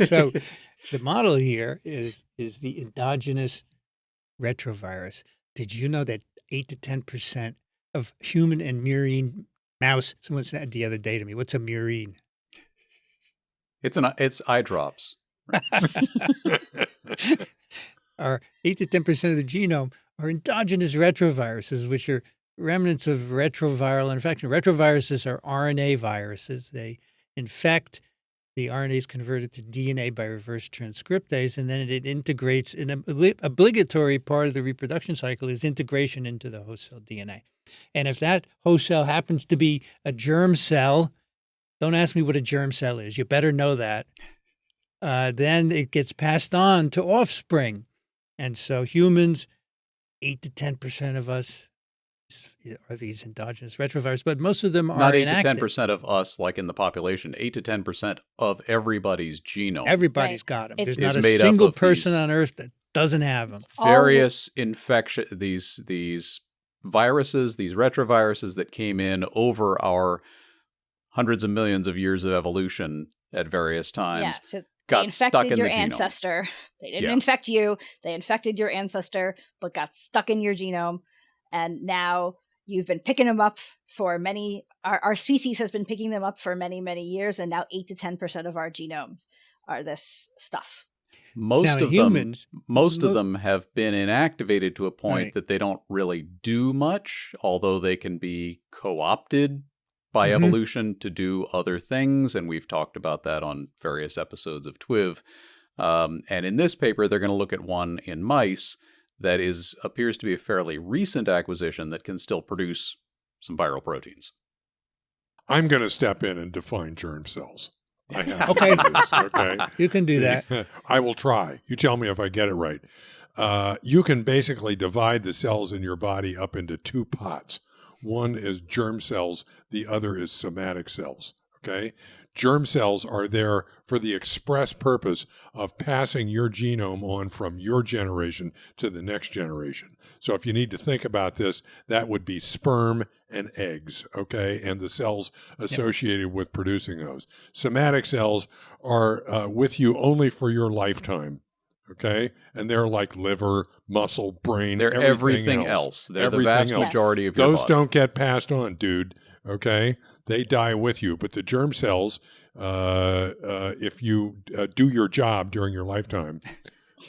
So the model here is the endogenous retrovirus. Did you know that 8 to 10% of human and murine mouse, someone said the other day to me, what's a murine? It's eye drops. Our 8 to 10% of the genome are endogenous retroviruses, which are remnants of retroviral infection. Retroviruses are RNA viruses. They infect, the RNA is converted to DNA by reverse transcriptase, and then it integrates. An obligatory part of the reproduction cycle is integration into the host cell DNA. And if that host cell happens to be a germ cell, don't ask me what a germ cell is. You better know that. Then it gets passed on to offspring. And so humans, 8 to 10% of us are these endogenous retroviruses, but most of them are not 8 inactive. to 10% of us, like in the population. 8 to 10% of everybody's genome. Everybody's got them. There's not a made up single of person on Earth that doesn't have them. Various infection, these viruses, these retroviruses that came in over our hundreds of millions of years of evolution at various times. Yeah, so got stuck in your the genome. ancestor. They didn't Yeah. infect you. They infected your ancestor, but got stuck in your genome. And now you've been picking them up for our species has been picking them up for many, many years. And now 8 to 10% of our genomes are this stuff. Most Now, of in humans, them have been inactivated to a point Right. that they don't really do much, although they can be co-opted by Mhm. evolution to do other things, and we've talked about that on various episodes of TWiV. And in this paper, they're going to look at one in mice that appears to be a fairly recent acquisition that can still produce some viral proteins. I'm going to step in and define germ cells. I have Okay. to do this, okay? You can do that. I will try. You tell me if I get it right. You can basically divide the cells in your body up into two pots. One is germ cells. The other is somatic cells, okay? Germ cells are there for the express purpose of passing your genome on from your generation to the next generation. So if you need to think about this, that would be sperm and eggs, okay, and the cells associated with producing those. Somatic cells are with you only for your lifetime, okay, and they're like liver, muscle, brain, They're everything else. They're the vast majority of your Those body. don't get passed on, dude, okay? They die with you. But the germ cells, if you do your job during your lifetime,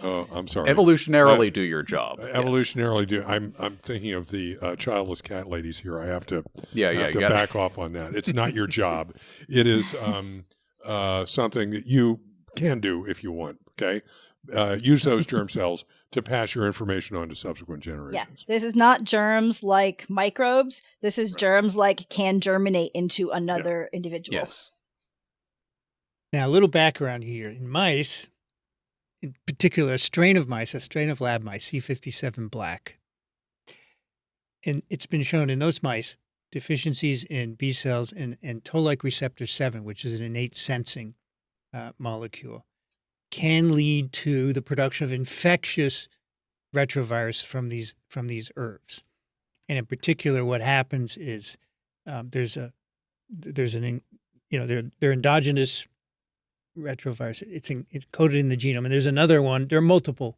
I'm sorry. Evolutionarily do your job. Evolutionarily do. I'm thinking of the childless cat ladies here. I have to gotta back off on that. It's not your job. It is something that you can do if you want. Okay, use those germ cells to pass your information on to subsequent generations. Yeah, this is not germs like microbes. This is germs like can germinate into another individual. Yes. Now, a little background here. In mice, in particular, a strain of lab mice, C57 black, and it's been shown in those mice, deficiencies in B cells and toll-like receptor 7, which is an innate sensing molecule, can lead to the production of infectious retrovirus from these ERVs. And in particular, what happens is they're endogenous retrovirus. It's encoded in the genome, and there's another one. There are multiple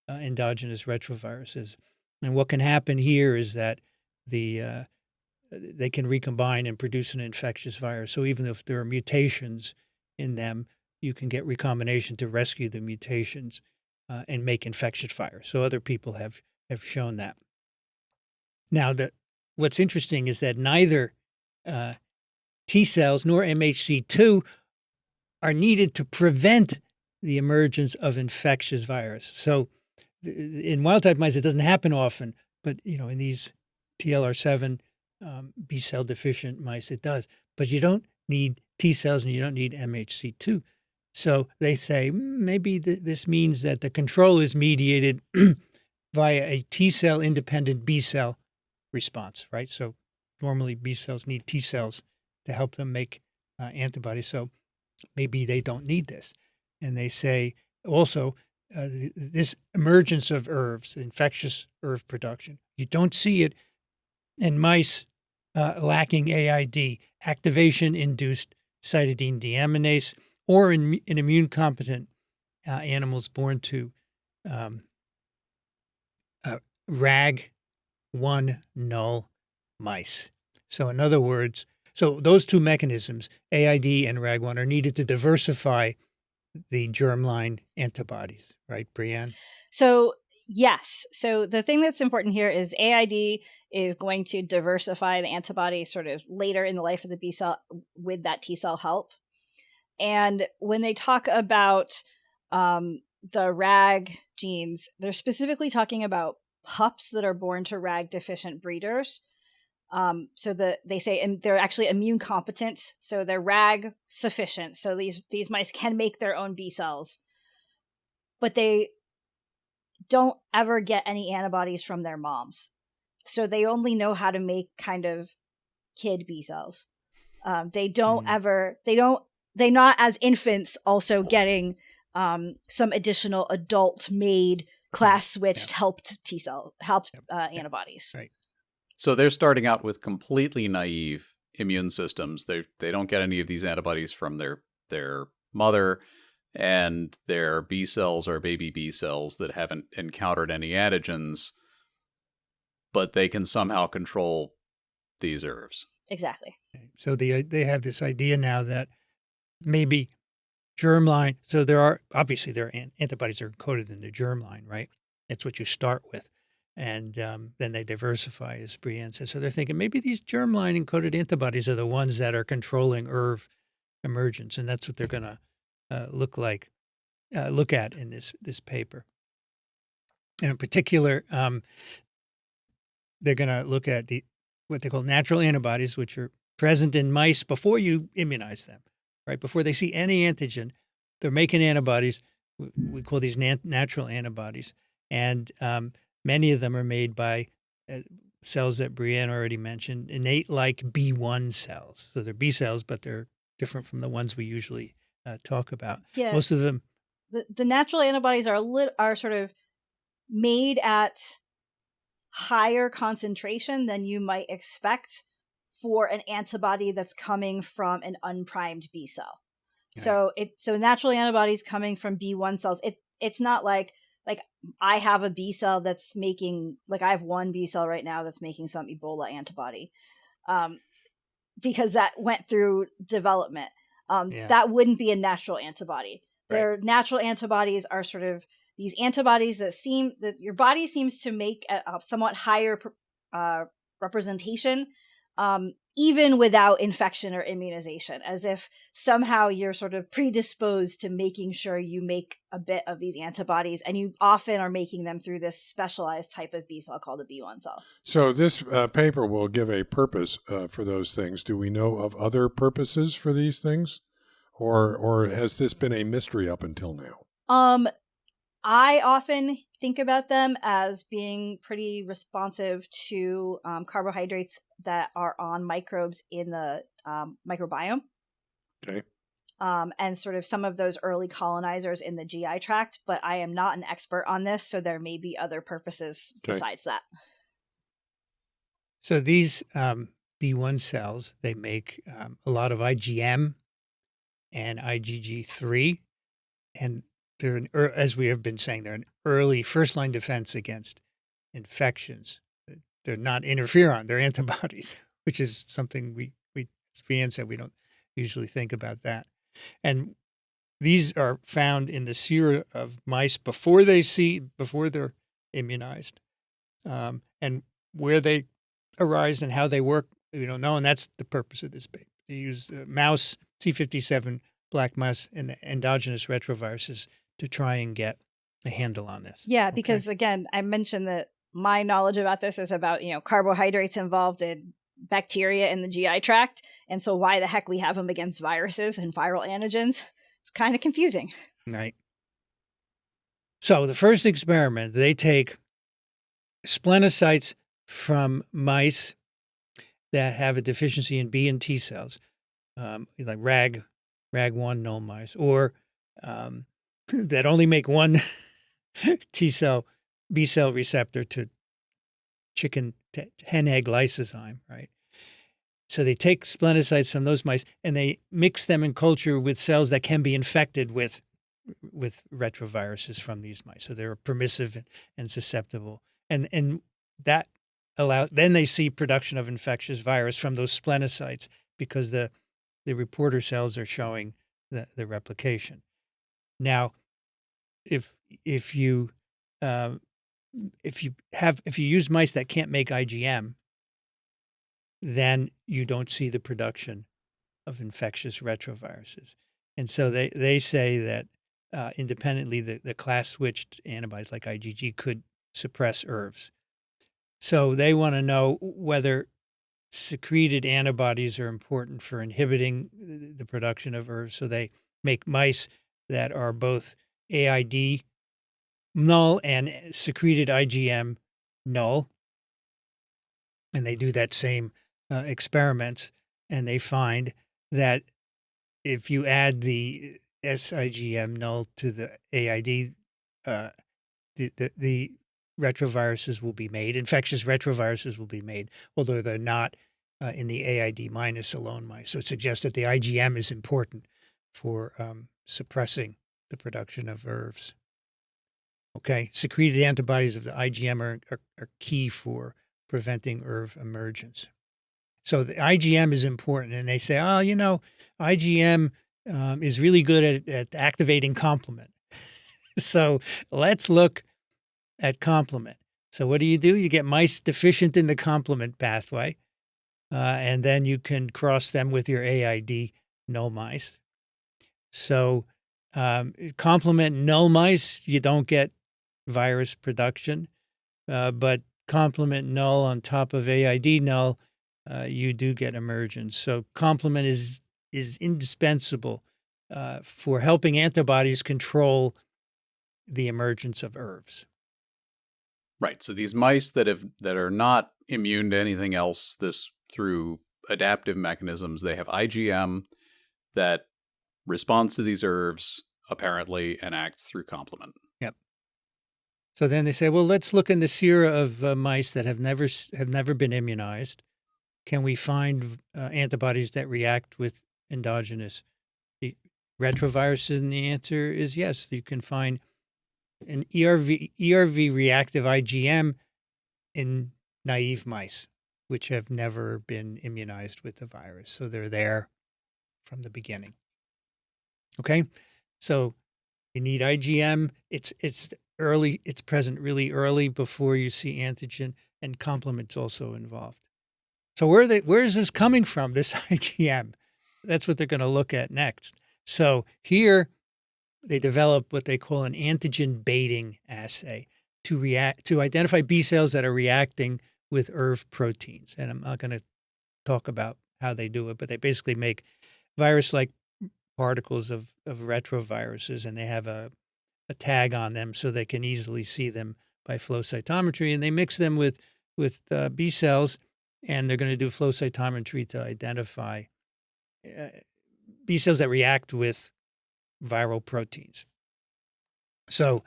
endogenous retroviruses, and what can happen here is that they can recombine and produce an infectious virus. So even if there are mutations in them, you can get recombination to rescue the mutations and make infectious virus. So other people have shown that. Now, what's interesting is that neither T cells nor MHC2 are needed to prevent the emergence of infectious virus. So in wild-type mice, it doesn't happen often, but in these TLR7 B cell deficient mice, it does. But you don't need T cells and you don't need MHC2. So they say maybe this means that the control is mediated via a T cell independent B cell response, right? So normally B cells need T cells to help them make antibodies. So maybe they don't need this. And they say also this emergence of ERVs, infectious ERV production, you don't see it in mice lacking AID, activation-induced cytidine deaminase, or in immune-competent animals born to RAG1 null mice. So in other words, those two mechanisms, AID and RAG1, are needed to diversify the germline antibodies, right, Brianne? So yes. So the thing that's important here is AID is going to diversify the antibody sort of later in the life of the B cell with that T cell help. And when they talk about the RAG genes, they're specifically talking about pups that are born to RAG deficient breeders. So they say they're actually immune competent, so they're RAG sufficient. So these mice can make their own B cells, but they don't ever get any antibodies from their moms. So they only know how to make kind of kid B cells. They're not as infants also getting some additional adult made class switched helped antibodies. Right. So they're starting out with completely naive immune systems. They don't get any of these antibodies from their mother, and their B cells are baby B cells that haven't encountered any antigens, but they can somehow control these ERVs. Exactly. So they have this idea now that maybe germline. So there are antibodies are encoded in the germline, right? That's what you start with, and then they diversify, as Brienne says. So they're thinking maybe these germline encoded antibodies are the ones that are controlling ERV emergence, and that's what they're going to look at in this paper. And in particular, they're going to look at what they call natural antibodies, which are present in mice before you immunize them, right? Before they see any antigen, they're making antibodies. We call these natural antibodies. And many of them are made by cells that Brienne already mentioned, innate-like B1 cells. So they're B cells, but they're different from the ones we usually talk about. Yeah. Most of them. The natural antibodies are sort of made at higher concentration than you might expect for an antibody that's coming from an unprimed B cell. Right. So natural antibodies coming from B1 cells. It's not like I have a B cell that's making, like I have one B cell right now that's making some Ebola antibody, because that went through development. That wouldn't be a natural antibody. Right. Their natural antibodies are sort of these antibodies that your body seems to make a somewhat higher representation, even without infection or immunization, as if somehow you're sort of predisposed to making sure you make a bit of these antibodies, and you often are making them through this specialized type of B cell called a B1 cell. So this paper will give a purpose for those things. Do we know of other purposes for these things? Or has this been a mystery up until now? I often think about them as being pretty responsive to carbohydrates that are on microbes in the microbiome. Okay. And sort of some of those early colonizers in the GI tract, but I am not an expert on this, so there may be other purposes besides that. So these B1 cells, they make a lot of IgM and IgG3, and they're as we have been saying, they're an early first-line defense against infections. They're not interferon; they're antibodies, which is something we as Brienne said, we don't usually think about that. And these are found in the sera of mice before they're immunized, and where they arise and how they work, we don't know, and that's the purpose of this paper. They use mouse C57 black mouse and the endogenous retroviruses to try and get a handle on this. Yeah, because again, I mentioned that my knowledge about this is about, carbohydrates involved in bacteria in the GI tract. And so why the heck we have them against viruses and viral antigens? It's kind of confusing. Right. So the first experiment, they take splenocytes from mice that have a deficiency in B and T cells, like RAG1 null mice, or that only make one B cell receptor to hen egg lysozyme, right? So they take splenocytes from those mice and they mix them in culture with cells that can be infected with retroviruses from these mice. So they're permissive and susceptible, and that then they see production of infectious virus from those splenocytes because the reporter cells are showing the replication. Now, if you use mice that can't make IgM, then you don't see the production of infectious retroviruses. And so they say that independently, the class switched antibodies like IgG could suppress ERVs. So they want to know whether secreted antibodies are important for inhibiting the production of ERVs. So they make mice that are both AID null and secreted IgM null. And they do that same experiments, and they find that if you add the SIgM null to the AID, the retroviruses will be made. Infectious retroviruses will be made, although they're not in the AID minus alone mice. So it suggests that the IgM is important for suppressing the production of ERVs. Okay, secreted antibodies of the IgM are key for preventing ERV emergence. So the IgM is important, and they say, oh, IgM is really good at activating complement. So let's look at complement. So what do? You get mice deficient in the complement pathway, and then you can cross them with your AID null mice. So complement null mice, you don't get virus production, but complement null on top of AID null, you do get emergence. So complement is indispensable for helping antibodies control the emergence of ERVs. Right. So these mice that are not immune to anything else, this through adaptive mechanisms, they have IgM that responds to these ERVs apparently and acts through complement. Yep. So then they say, well, let's look in the sera of mice that have never been immunized. Can we find antibodies that react with endogenous retroviruses? And the answer is yes. You can find an ERV reactive IgM in naive mice, which have never been immunized with the virus. So they're there from the beginning. Okay, so you need IgM. It's early. It's present really early before you see antigen, and complement's also involved. So where is this coming from? This IgM? That's what they're going to look at next. So here they develop what they call an antigen baiting assay to identify B cells that are reacting with ERV proteins. And I'm not going to talk about how they do it, but they basically make virus-like particles of retroviruses, and they have a tag on them so they can easily see them by flow cytometry. And they mix them with B cells, and they're going to do flow cytometry to identify B cells that react with viral proteins. So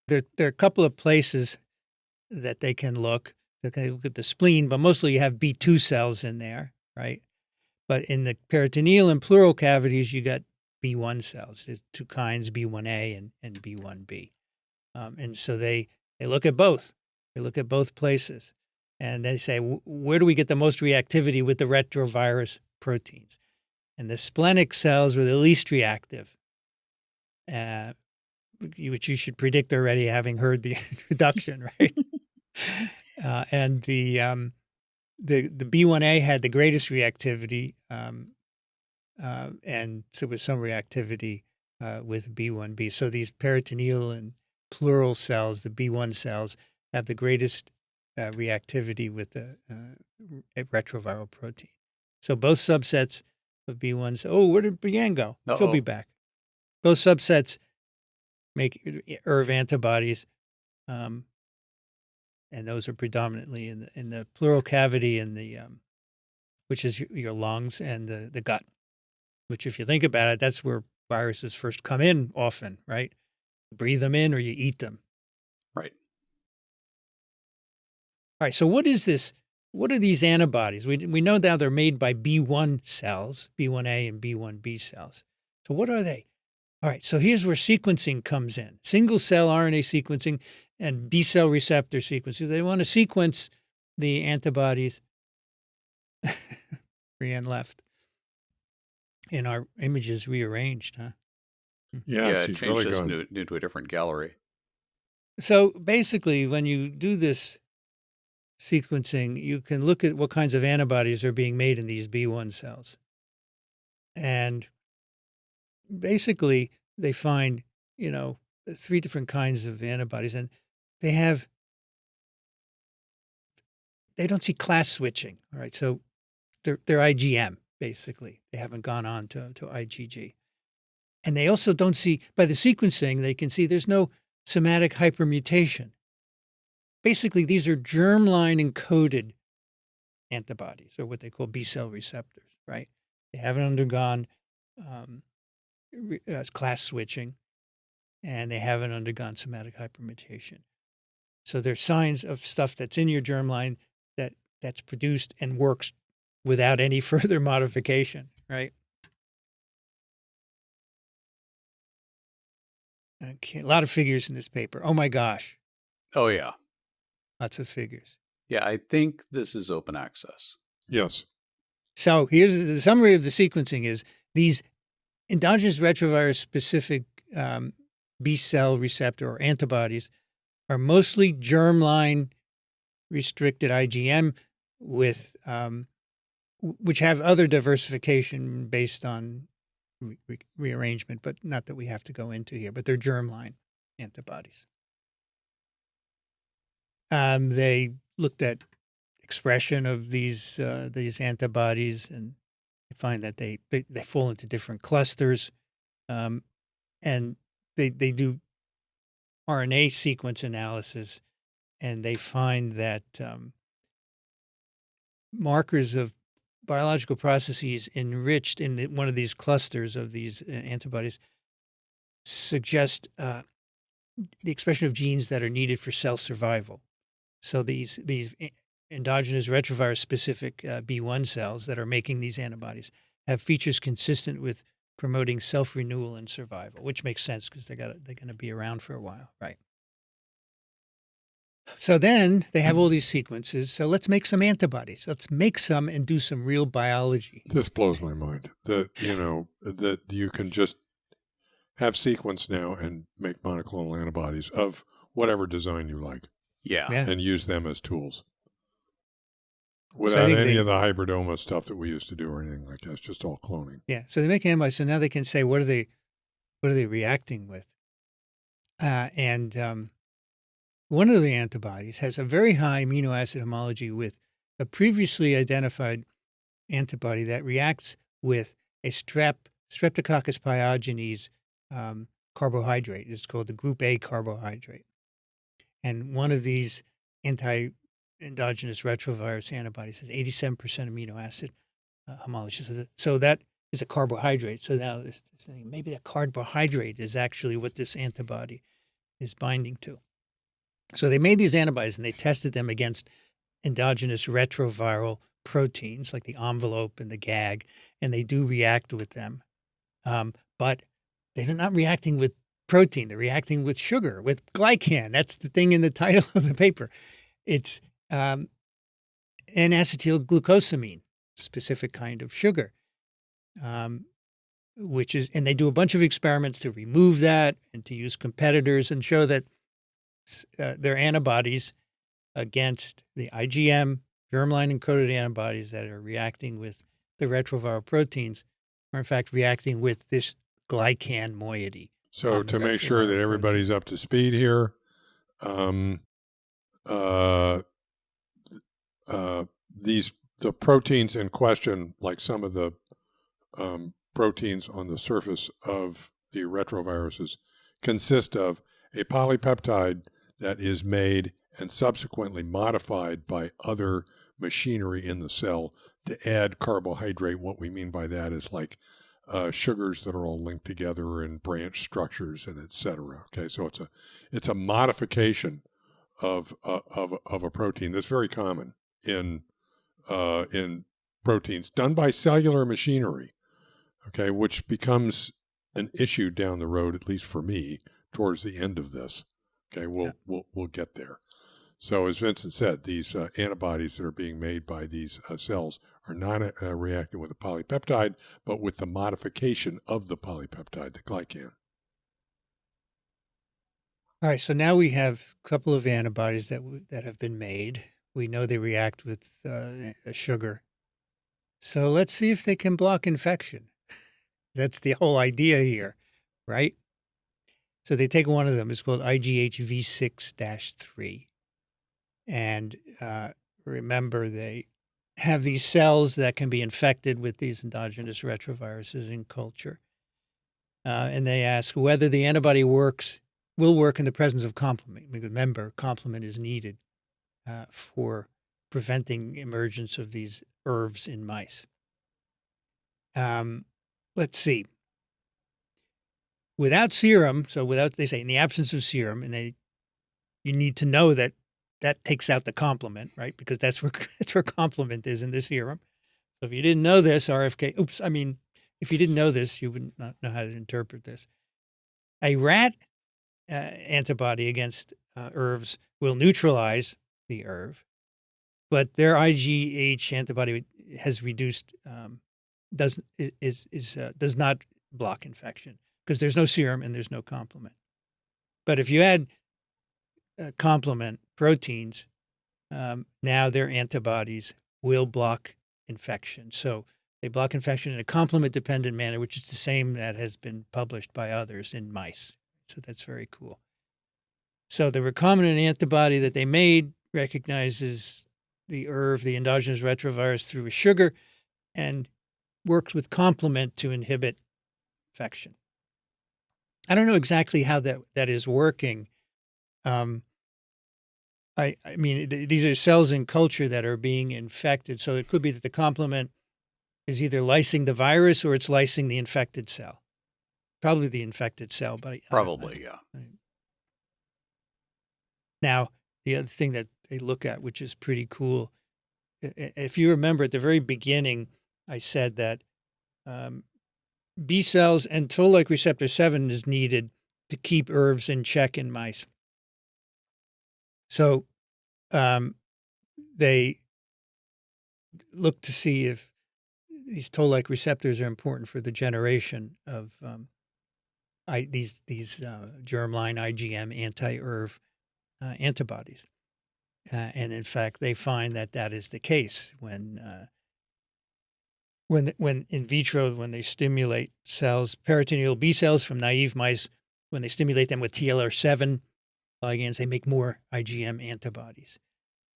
there are a couple of places that they can look. They can look at the spleen, but mostly you have B2 cells in there, right? But in the peritoneal and pleural cavities, you got B1 cells. There's two kinds, B1A and B1B. And so they look at both. They look at both places. And they say, where do we get the most reactivity with the retrovirus proteins? And the splenic cells were the least reactive, which you should predict already, having heard the introduction, right? And the B1A had the greatest reactivity, and so with some reactivity with B1B. So these peritoneal and pleural cells, the B1 cells, have the greatest reactivity with the retroviral protein. So both subsets of B1s. Oh, where did Brienne go? Uh-oh. She'll be back. Both subsets make ERV antibodies, and those are predominantly in the pleural cavity and the which is your lungs, and the gut. Which, if you think about it, that's where viruses first come in often, right? You breathe them in or you eat them. Right. All right, so what is this? What are these antibodies? We know now they're made by B1 cells, B1A and B1B cells. So what are they? All right, so here's where sequencing comes in. Single cell RNA sequencing and B cell receptor sequencing. They want to sequence the antibodies. Brienne left. And our image is rearranged, huh? Yeah, it she's changed really us going. into a different gallery. So basically, when you do this sequencing, you can look at what kinds of antibodies are being made in these B1 cells. And basically, they find, 3 different kinds of antibodies, and they don't see class switching. All right, so they're IgM, basically. They haven't gone on to IgG. And they also don't see, by the sequencing, they can see there's no somatic hypermutation. Basically, these are germline encoded antibodies, or what they call B cell receptors, right? They haven't undergone class switching, and they haven't undergone somatic hypermutation. So they're signs of stuff that's in your germline that's produced and works without any further modification, right? Okay, a lot of figures in this paper. Oh my gosh, Oh, yeah. lots of figures. Yeah, I think this is open access. Yes. So here's the summary of the sequencing: is these endogenous retrovirus specific B cell receptor or antibodies are mostly germline restricted IgM with which have other diversification based on rearrangement, but not that we have to go into here. But they're germline antibodies. They looked at expression of these antibodies, and they find that they fall into different clusters, and they do RNA sequence analysis, and they find that markers of biological processes enriched in one of these clusters of these antibodies suggest the expression of genes that are needed for cell survival. So these endogenous retrovirus specific B1 cells that are making these antibodies have features consistent with promoting self-renewal and survival, which makes sense because they're going to be around for a while, right? So then they have all these sequences. So let's make some antibodies. Let's make some and do some real biology. This blows my mind that, that you can just have sequence now and make monoclonal antibodies of whatever design you like Yeah. and use them as tools without any of the hybridoma stuff that we used to do or anything like that. It's just all cloning. Yeah. So they make antibodies. So now they can say, what are they reacting with? One of the antibodies has a very high amino acid homology with a previously identified antibody that reacts with a Streptococcus pyogenes carbohydrate. It's called the group A carbohydrate. And one of these anti-endogenous retrovirus antibodies has 87% amino acid homology. So that is a carbohydrate. So now this thing, maybe that carbohydrate is actually what this antibody is binding to. So they made these antibodies and they tested them against endogenous retroviral proteins like the envelope and the GAG, and they do react with them. But they're not reacting with protein. They're reacting with sugar, with glycan. That's the thing in the title of the paper. It's N-acetylglucosamine, specific kind of sugar, which is, and they do a bunch of experiments to remove that and to use competitors and show that their antibodies against the IgM, germline encoded antibodies that are reacting with the retroviral proteins are in fact reacting with this glycan moiety. So to make sure that everybody's up to speed here, the proteins in question, like some of the proteins on the surface of the retroviruses, consist of a polypeptide that is made and subsequently modified by other machinery in the cell to add carbohydrate. What we mean by that is like sugars that are all linked together in branch structures and et cetera. Okay, so it's a modification of a protein that's very common in proteins done by cellular machinery. Okay, which becomes an issue down the road, at least for me, towards the end of this. Okay, we'll get there. So as Vincent said, these antibodies that are being made by these cells are not reacting with a polypeptide, but with the modification of the polypeptide, the glycan. All right, so now we have a couple of antibodies that have been made. We know they react with a sugar. So let's see if they can block infection. That's the whole idea here, right? So they take one of them. It's called IgHV6-3. And remember, they have these cells that can be infected with these endogenous retroviruses in culture. And they ask whether the antibody will work in the presence of complement. Remember, complement is needed for preventing emergence of these ERVs in mice. Let's see. Without serum, they say in the absence of serum, and you need to know that takes out the complement, right? Because that's where complement is in the serum. So if you didn't know this, if you didn't know this, you would not know how to interpret this. A rat antibody against ERVs will neutralize the ERV, but their IgH antibody has reduced, does not block infection because there's no serum and there's no complement. But if you add complement proteins, now their antibodies will block infection. So they block infection in a complement-dependent manner, which is the same that has been published by others in mice. So that's very cool. So the recombinant antibody that they made recognizes the ERV, the endogenous retrovirus, through a sugar and works with complement to inhibit infection. I don't know exactly how that is working. I mean, these are cells in culture that are being infected. So it could be that the complement is either lysing the virus or it's lysing the infected cell. Probably the infected cell, but Probably, yeah. Now, the other thing that they look at, which is pretty cool, if you remember at the very beginning, I said that B cells and toll-like receptor 7 is needed to keep ERVs in check in mice. So they look to see if these toll-like receptors are important for the generation of these germline IgM anti-ERV antibodies. And in fact, they find that is the case when in vitro, when they stimulate cells, peritoneal B cells from naive mice, when they stimulate them with TLR7 ligands, they make more IgM antibodies.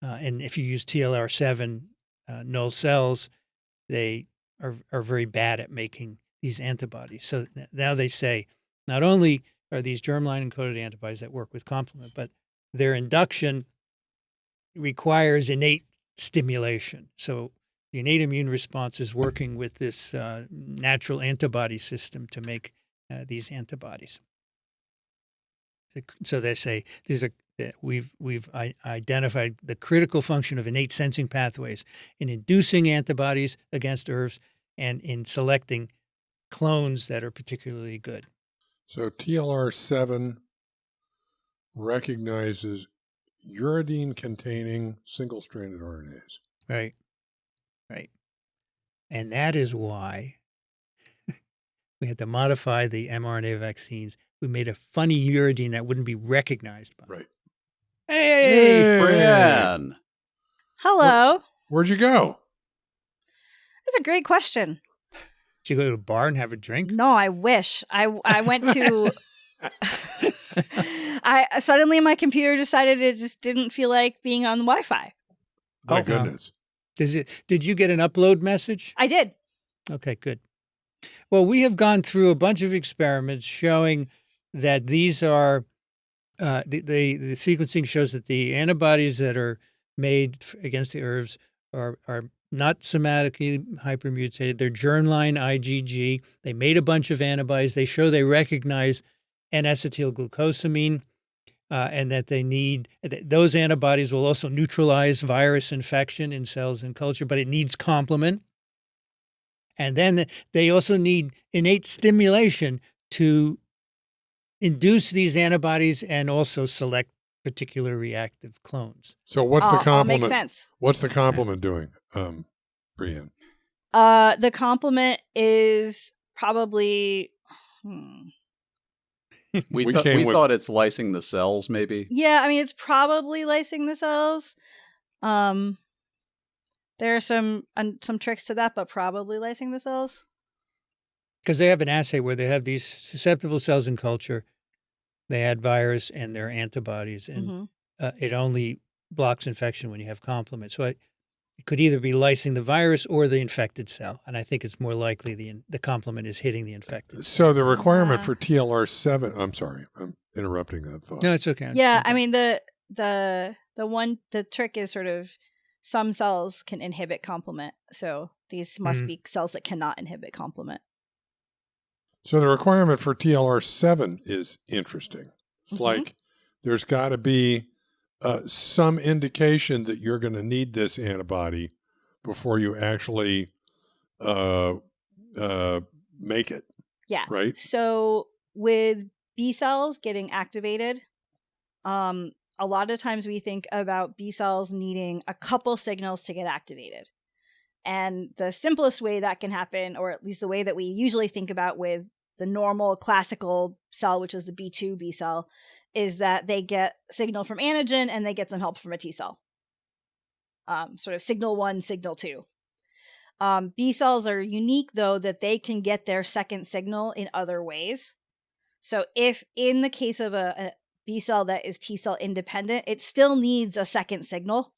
And if you use TLR7 null cells, they are very bad at making these antibodies. So now they say, not only are these germline encoded antibodies that work with complement, but their induction requires innate stimulation. So the innate immune response is working with this natural antibody system to make these antibodies. So they say we've identified the critical function of innate sensing pathways in inducing antibodies against ERVs and in selecting clones that are particularly good. So TLR7 recognizes uridine-containing single-stranded RNAs. Right. And that is why we had to modify the mRNA vaccines. We made a funny uridine that wouldn't be recognized by. Right. Hey! Brianne! Hello. Where'd you go? That's a great question. Did you go to a bar and have a drink? No, I wish. I went to... I suddenly my computer decided it just didn't feel like being on the Wi-Fi. My Oh, goodness. Did you get an upload message? I did. Okay, good. Well, we have gone through a bunch of experiments showing that these are the sequencing shows that the antibodies that are made against the ERVs are not somatically hypermutated. They're germline IgG. They made a bunch of antibodies. They show they recognize N-acetylglucosamine, and that those antibodies will also neutralize virus infection in cells in culture, but it needs complement. And then they also need innate stimulation to induce these antibodies and also select particular reactive clones. So what's the All complement? makes sense. What's the complement doing, Brianne? The complement is probably... We We thought it's lysing the cells, maybe. Yeah, I mean, it's probably lysing the cells. There are some tricks to that, but probably lysing the cells. Because they have an assay where they have these susceptible cells in culture. They add virus and their antibodies, and it only blocks infection when you have complement. So it could either be lysing the virus or the infected cell, and I think it's more likely the complement is hitting the infected cell. So the requirement for TLR7, I'm sorry, I'm interrupting that thought. No, it's okay. Yeah, Okay. I mean the trick is sort of some cells can inhibit complement, so these must be cells that cannot inhibit complement. So the requirement for TLR7 is interesting. It's like there's got to be some indication that you're going to need this antibody before you actually make it. Yeah. Right? So with B cells getting activated, a lot of times we think about B cells needing a couple signals to get activated. And the simplest way that can happen, or at least the way that we usually think about with the normal classical cell, which is the B2 B cell, is that they get signal from antigen and they get some help from a T cell. Sort of signal 1, signal 2. B cells are unique, though, that they can get their second signal in other ways. So if in the case of a B cell that is T cell independent, it still needs a second signal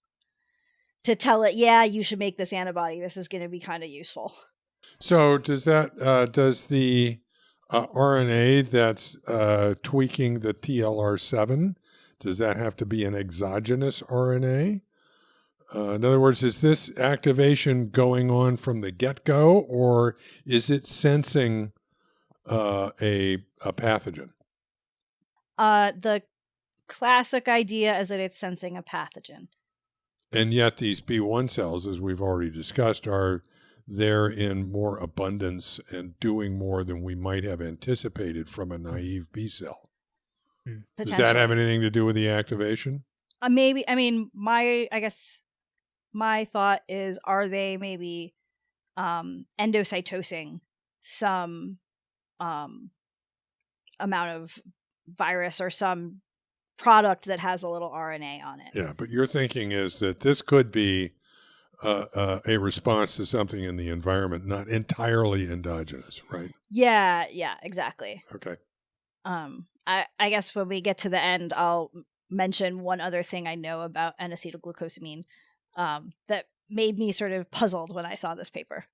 to tell it, yeah, you should make this antibody. This is going to be kind of useful. So does that does the RNA that's tweaking the TLR7, does that have to be an exogenous RNA? In other words, is this activation going on from the get-go, or is it sensing a pathogen? The classic idea is that it's sensing a pathogen. And yet these B1 cells, as we've already discussed, are there in more abundance and doing more than we might have anticipated from a naive B cell. Does that have anything to do with the activation? Maybe. I mean, I guess my thought is, are they maybe endocytosing some amount of virus or some product that has a little RNA on it? Yeah, but your thinking is that this could be a response to something in the environment, not entirely endogenous, right? Yeah, exactly. Okay. I guess when we get to the end, I'll mention one other thing I know about N-acetylglucosamine that made me sort of puzzled when I saw this paper.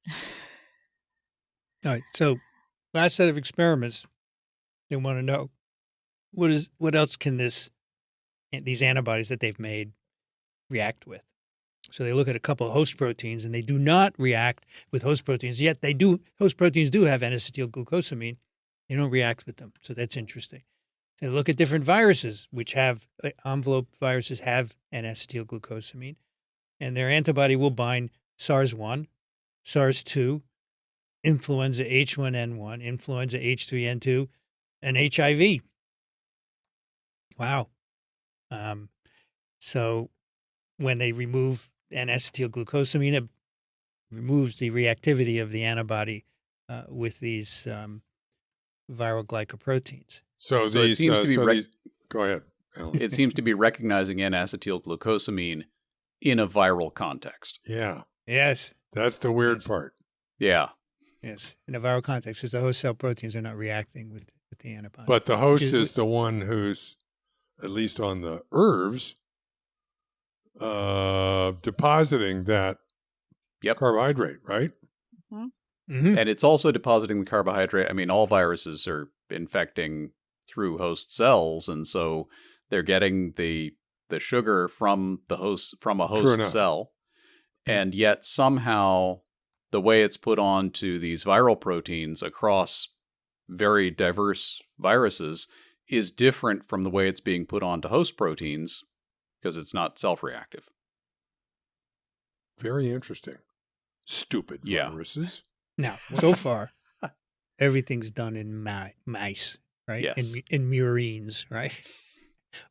All right. So last set of experiments, they want to know what else can these antibodies that they've made react with. So they look at a couple of host proteins, and they do not react with host proteins. Yet they do. Host proteins do have N-acetylglucosamine. They don't react with them. So that's interesting. They look at different viruses, which have envelope viruses have N-acetylglucosamine, and their antibody will bind SARS-1, SARS-2, influenza H1N1, influenza H3N2, and HIV. Wow. So when they remove N-acetylglucosamine, it removes the reactivity of the antibody with these viral glycoproteins. So it these, seems to be go ahead, Alan. It seems to be recognizing N-acetylglucosamine in a viral context. Yeah. Yes. That's the weird part. Yeah. Yes. In a viral context, because the host cell proteins are not reacting with the antibody. But the host is the one who's, at least on the ERVs, depositing that carbohydrate, right? Mm-hmm. And it's also depositing the carbohydrate. I mean, all viruses are infecting through host cells, and so they're getting the sugar from a host cell, and yet somehow the way it's put onto these viral proteins across very diverse viruses is different from the way it's being put onto host proteins because it's not self-reactive. Very interesting. Stupid viruses. Now, so far, everything's done in mice, right? Yes. In murines, right?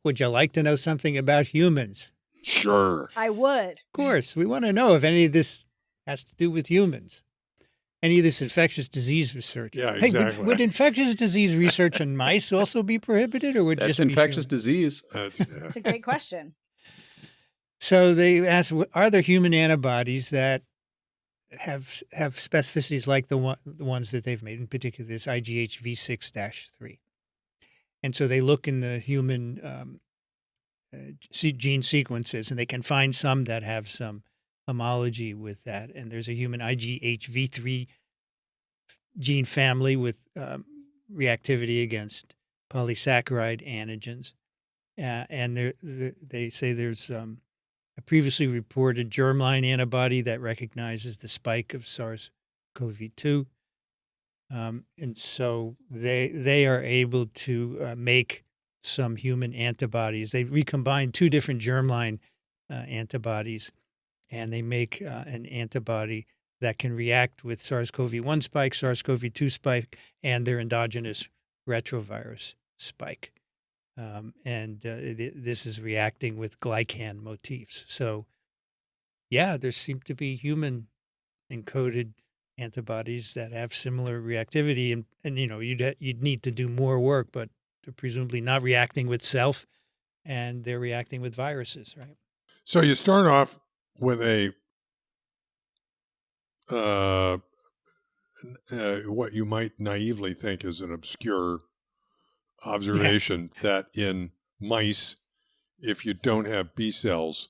Would you like to know something about humans? Sure. I would. Of course. We want to know if any of this has to do with humans. Any of this infectious disease research. Yeah, exactly. Hey, would infectious disease research on mice also be prohibited, or would That's just infectious be disease? It's a great question. So they asked, are there human antibodies that have specificities like the ones that they've made, in particular this IgH V6-3? And so they look in the human gene sequences, and they can find some that have some homology with that. And there's a human IgH V3 gene family with reactivity against polysaccharide antigens. And they say there's a previously reported germline antibody that recognizes the spike of SARS-CoV-2. And so they are able to make some human antibodies. They recombine two different germline antibodies, and they make an antibody that can react with SARS-CoV-1 spike, SARS-CoV-2 spike, and their endogenous retrovirus spike. This is reacting with glycan motifs. So, yeah, there seem to be human encoded antibodies that have similar reactivity, and you'd need to do more work, but they're presumably not reacting with self, and they're reacting with viruses, right? So you start off with what you might naively think is an obscure observation that in mice, if you don't have B cells,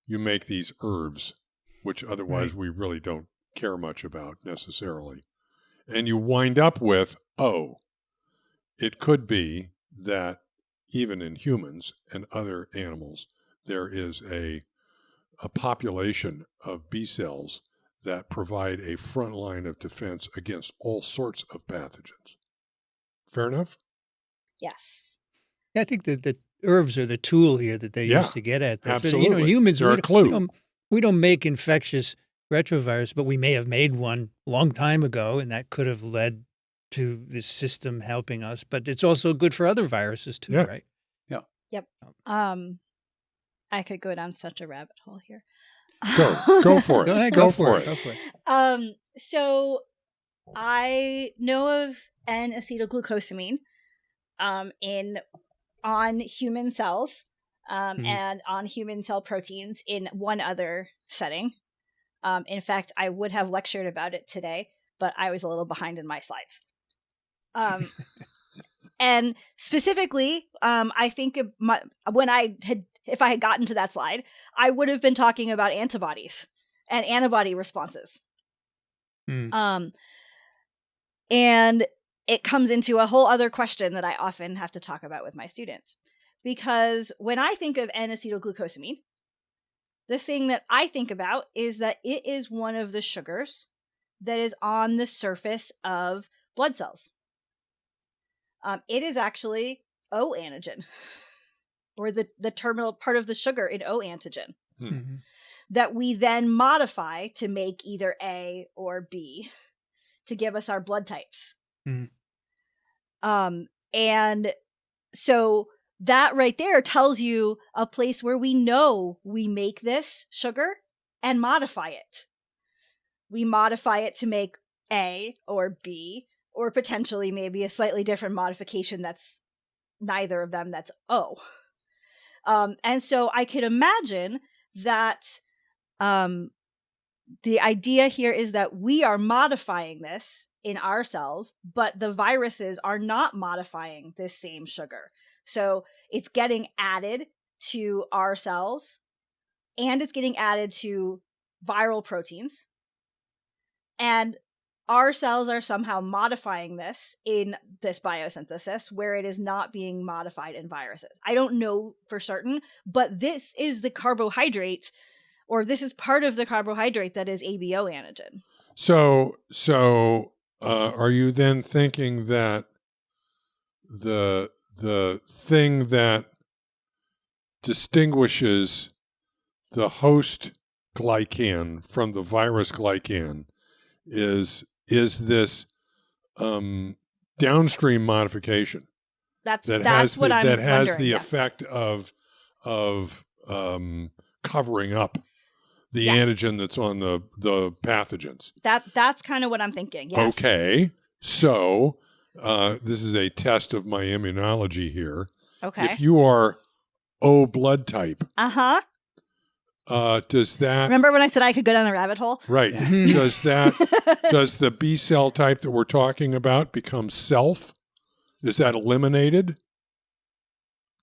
you make these herbs, which otherwise we really don't care much about necessarily. And you wind up with, it could be that even in humans and other animals, there is a population of B cells that provide a front line of defense against all sorts of pathogens. Fair enough? Yes. I think that the herbs are the tool here that they use to get at this. Absolutely. But, humans, They're a clue. we don't make infectious retrovirus, but we may have made one a long time ago, and that could have led to this system helping us. But it's also good for other viruses too, right? Yeah. Yep. I could go down such a rabbit hole here. Go for it. Go ahead, Go for it. Go for it. So I know of N-acetylglucosamine on human cells and on human cell proteins in one other setting. In fact, I would have lectured about it today, but I was a little behind in my slides. And specifically, I think if I had gotten to that slide, I would have been talking about antibodies and antibody responses. And it comes into a whole other question that I often have to talk about with my students. Because when I think of N-acetylglucosamine, the thing that I think about is that it is one of the sugars that is on the surface of blood cells. It is actually O antigen, or the terminal part of the sugar in O antigen, that we then modify to make either A or B to give us our blood types. And so that right there tells you a place where we know we make this sugar and modify it. We modify it to make A or B, or potentially maybe a slightly different modification that's neither of them, that's O. And so I could imagine that the idea here is that we are modifying this in our cells, but the viruses are not modifying this same sugar. So it's getting added to our cells, and it's getting added to viral proteins. And our cells are somehow modifying this in this biosynthesis where it is not being modified in viruses. I don't know for certain, but this is the carbohydrate, or this is part of the carbohydrate that is ABO antigen. So are you then thinking that the thing that distinguishes the host glycan from the virus glycan is this downstream modification That's what I'm that has wondering, the yeah. effect of covering up the Yes. antigen that's on the pathogens. That's kind of what I'm thinking. Yes. Okay, so this is a test of my immunology here. Okay. If you are O blood type, does that... Remember when I said I could go down a rabbit hole? Right. Does the B cell type that we're talking about become self? Is that eliminated?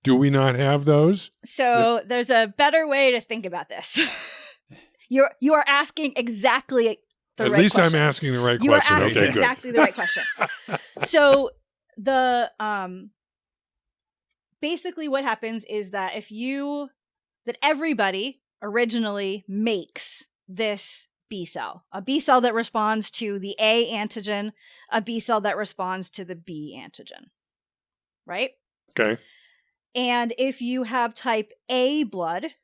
Do we not have those? So there's a better way to think about this. You are asking exactly the right question. At least I'm asking the right you question. You are asking Okay, exactly good. the right question. So the basically what happens is that everybody originally makes this B cell, a B cell that responds to the A antigen, a B cell that responds to the B antigen, right? Okay. And if you have type A blood,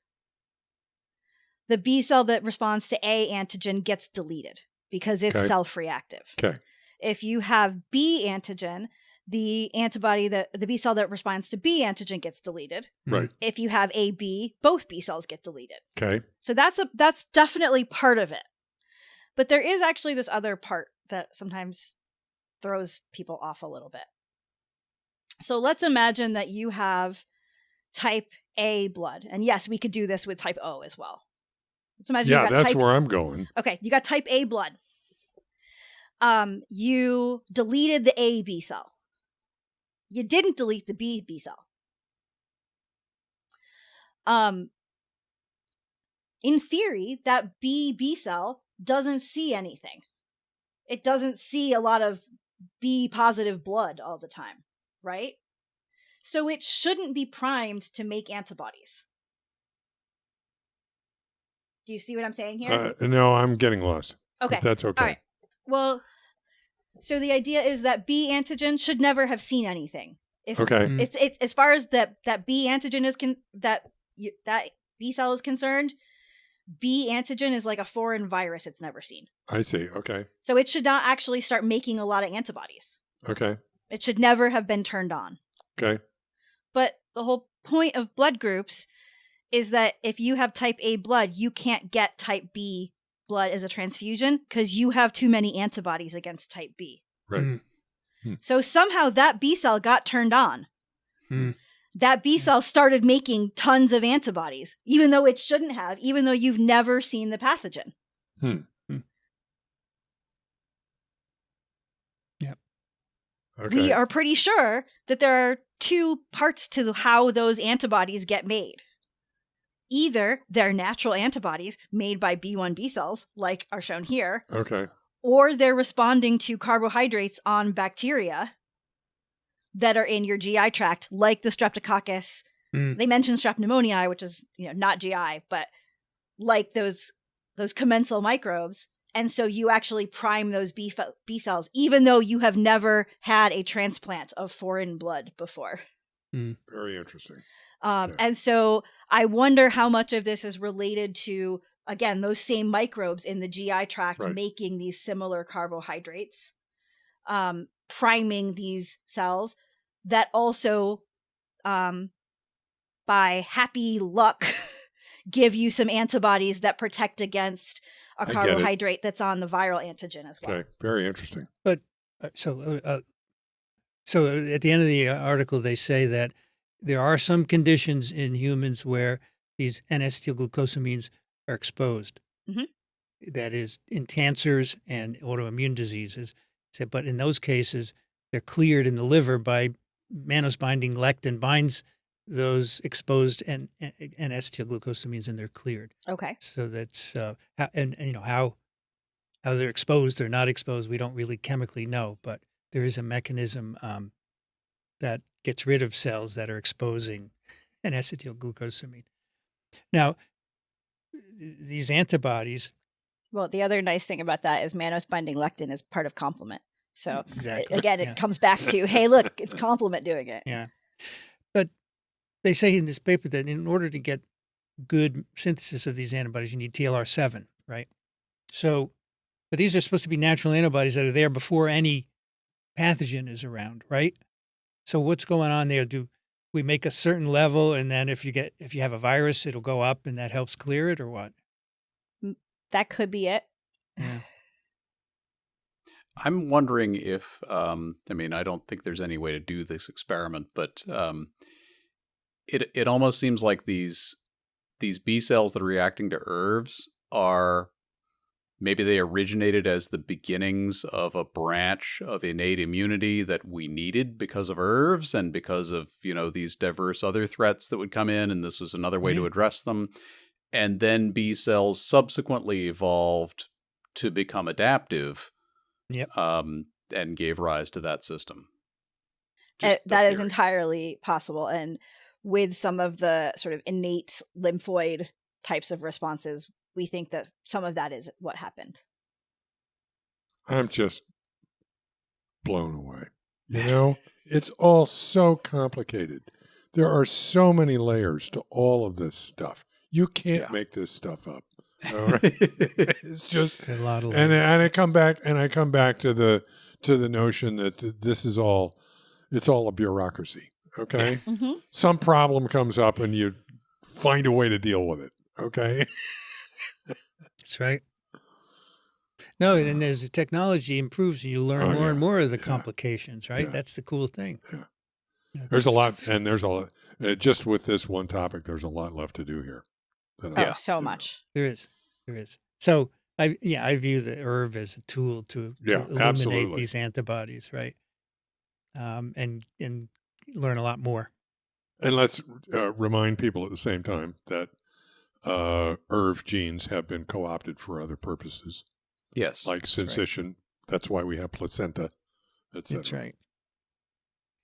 the B cell that responds to A antigen gets deleted because it's self-reactive. Okay. If you have B antigen, the antibody that the B cell that responds to B antigen gets deleted. Right. If you have AB, both B cells get deleted. Okay. So that's definitely part of it. But there is actually this other part that sometimes throws people off a little bit. So let's imagine that you have type A blood. And yes, we could do this with type O as well. Let's imagine Yeah, you got that's type where I'm going. Okay, you got type A blood. You deleted the A B cell. You didn't delete the B cell. In theory, that B cell doesn't see anything. It doesn't see a lot of B positive blood all the time, right? So it shouldn't be primed to make antibodies. Do you see what I'm saying here? No, I'm getting lost. Okay. But that's okay. All right. Well, so the idea is that B antigen should never have seen anything. Okay. It's as far as that B antigen is that B cell is concerned, B antigen is like a foreign virus it's never seen. I see. Okay. So it should not actually start making a lot of antibodies. Okay. It should never have been turned on. Okay. But the whole point of blood groups is that if you have type A blood, you can't get type B blood as a transfusion because you have too many antibodies against type B. Right. So somehow that B cell got turned on. That B cell started making tons of antibodies, even though it shouldn't have, even though you've never seen the pathogen. Yep. Okay. We are pretty sure that there are two parts to how those antibodies get made. Either they're natural antibodies made by B1 B cells, like are shown here, Okay. or they're responding to carbohydrates on bacteria that are in your GI tract, like the streptococcus. They mentioned strep pneumoniae, which is not GI, but like those commensal microbes. And so you actually prime those B cells, even though you have never had a transplant of foreign blood before. Very interesting. And so I wonder how much of this is related to, again, those same microbes in the GI tract making these similar carbohydrates, priming these cells that also, by happy luck, give you some antibodies that protect against a carbohydrate that's on the viral antigen as well. Okay. Very interesting. But so at the end of the article, they say that there are some conditions in humans where these N-acetylglucosamines are exposed. That is, in cancers and autoimmune diseases. But in those cases, they're cleared in the liver by mannose-binding lectin binds those exposed N-acetylglucosamines, and they're cleared. Okay. So that's how they're exposed or not exposed, we don't really chemically know, but there is a mechanism that gets rid of cells that are exposing an acetylglucosamine. Now, these antibodies. Well, the other nice thing about that is mannose-binding lectin is part of complement. So exactly. It comes back to, hey, look, it's complement doing it. Yeah. But they say in this paper that in order to get good synthesis of these antibodies, you need TLR7, right? So, but these are supposed to be natural antibodies that are there before any pathogen is around, right? So what's going on there? Do we make a certain level, and then if you have a virus, it'll go up, and that helps clear it, or what? That could be it. Yeah. I'm wondering if, I don't think there's any way to do this experiment, but it almost seems like these B cells that are reacting to ERVs are, maybe they originated as the beginnings of a branch of innate immunity that we needed because of ERVs and because of, these diverse other threats that would come in, and this was another way to address them. And then B cells subsequently evolved to become adaptive. Yep. And gave rise to that system. That is entirely possible. And with some of the sort of innate lymphoid types of responses, we think that some of that is what happened. I'm just blown away. It's all so complicated. There are so many layers to all of this stuff. You can't make this stuff up. All right. It's just a lot of and I come back to the notion that this is all It's all a bureaucracy. Okay. Hmm. Some problem comes up and you find a way to deal with it. Okay. That's right. No, and as the technology improves, you learn Oh, more yeah. and more of the Yeah. complications, right? Yeah. That's the cool thing. Yeah. You know, There's a lot, and there's a lot, just with this one topic, there's a lot left to do here. that I- Oh, Yeah. so you know. much. There is. So I view the herb as a tool to Yeah, illuminate absolutely. these antibodies, right? And learn a lot more. And let's remind people at the same time that ERV genes have been co-opted for other purposes, Yes. like That's right. syncytian. That's why we have placenta, etc. That's right.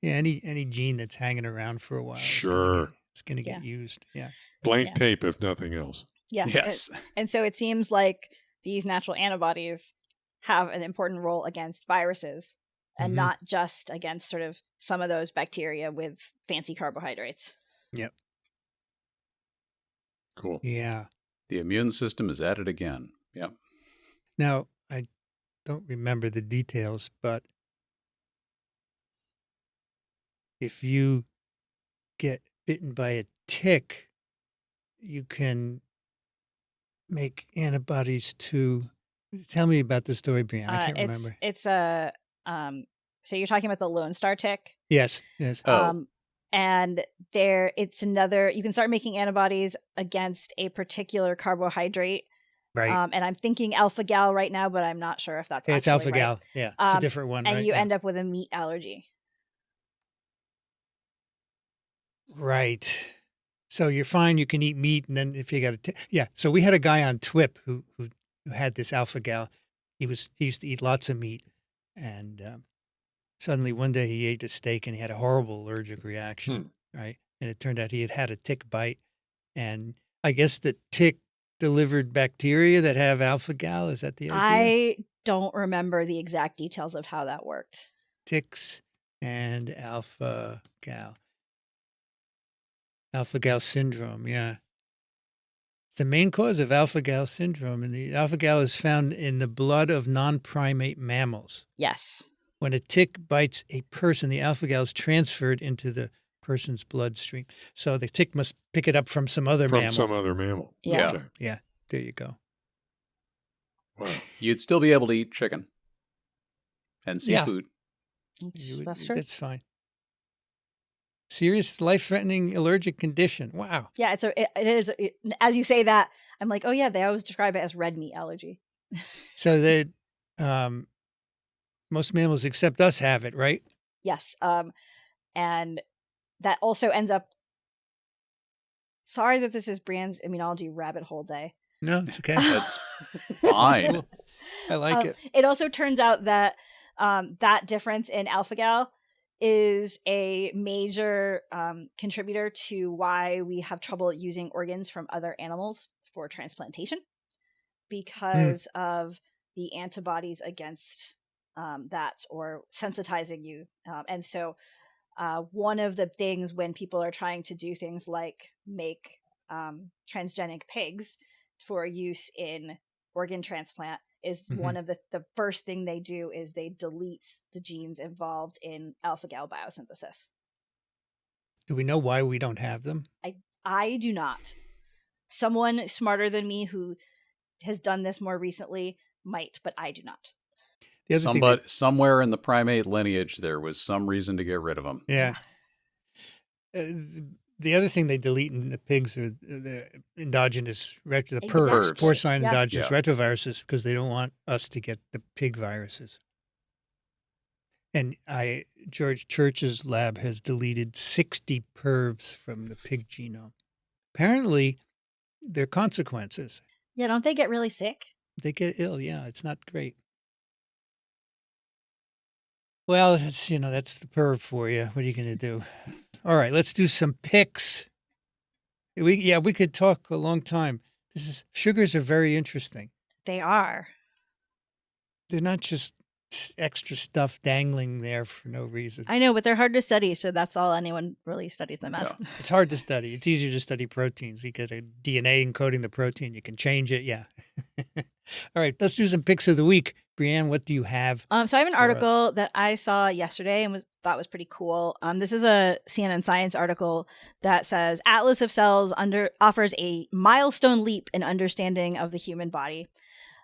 Yeah, any gene that's hanging around for a while, Sure. it's going to get Yeah. used. Yeah. Blank Yeah. tape, if nothing else. Yes. Yes. And so it seems like these natural antibodies have an important role against viruses and Mhm. not just against sort of some of those bacteria with fancy carbohydrates. Cool. Yeah. The immune system is at it again. Yep. Now, I don't remember the details, but if you get bitten by a tick, you can make antibodies to. Tell me about the story, Brianna. I can't remember. It's a so you're talking about the Lone Star tick. Yes. Oh. And it's another, you can start making antibodies against a particular carbohydrate. Right. And I'm thinking alpha gal right now, but I'm not sure if that's It's actually alpha right. gal. Yeah. It's a different one. And right? you Yeah. end up with a meat allergy. Right. So you're fine. You can eat meat, and then if you got yeah. So we had a guy on TWiP who had this alpha gal. He used to eat lots of meat, and suddenly one day he ate a steak and he had a horrible allergic reaction. Right, and it turned out he had had a tick bite, and I guess the tick delivered bacteria that have alpha gal. Is that the idea? I don't remember the exact details of how that worked. Ticks and alpha gal. Alpha-gal syndrome, yeah. The main cause of alpha-gal syndrome, and the alpha-gal is found in the blood of non-primate mammals. Yes. When a tick bites a person, the alpha-gal is transferred into the person's bloodstream. So the tick must pick it up from some other From mammal. some other mammal. Yeah. Okay. Yeah, there you go. Wow. You'd still be able to eat chicken and Yeah. seafood. That's true. That's fine. Serious life-threatening allergic condition. Wow. Yeah, it is. As you say that, I'm like, oh yeah, they always describe it as red meat allergy. So most mammals except us have it, right? Yes. And that also ends up. Sorry that this is Brian's immunology rabbit hole day. No, it's okay. That's fine. Cool. I like it. It also turns out that that difference in alpha gal is a major contributor to why we have trouble using organs from other animals for transplantation, because of the antibodies against that, or sensitizing you. And so one of the things when people are trying to do things like make transgenic pigs for use in organ transplant is one of the first thing they do is they delete the genes involved in alpha gal biosynthesis. Do we know why we don't have them? I do not. Someone smarter than me who has done this more recently might, but I do not. The other thing Somewhere in the primate lineage, there was some reason to get rid of them. Yeah. The other thing they delete in the pigs are the endogenous Exactly. PERVs, porcine Yeah. endogenous retroviruses, because they don't want us to get the pig viruses. And George Church's lab has deleted 60 PERVs from the pig genome. Apparently, there are consequences. Yeah, don't they get really sick? They get ill. Yeah, it's not great. Well, that's the PERV for you. What are you going to do? All right, let's do some picks. We could talk a long time. Sugars are very interesting. They are. They're not just extra stuff dangling there for no reason. I know, but they're hard to study, so that's all anyone really studies them as. Yeah. It's hard to study. It's easier to study proteins. You get a DNA encoding the protein. You can change it. Yeah. All right, let's do some picks of the week. Brianne, what do you have? So I have an for us? article that I saw yesterday and thought was pretty cool. This is a CNN Science article that says Atlas of Cells offers a milestone leap in understanding of the human body.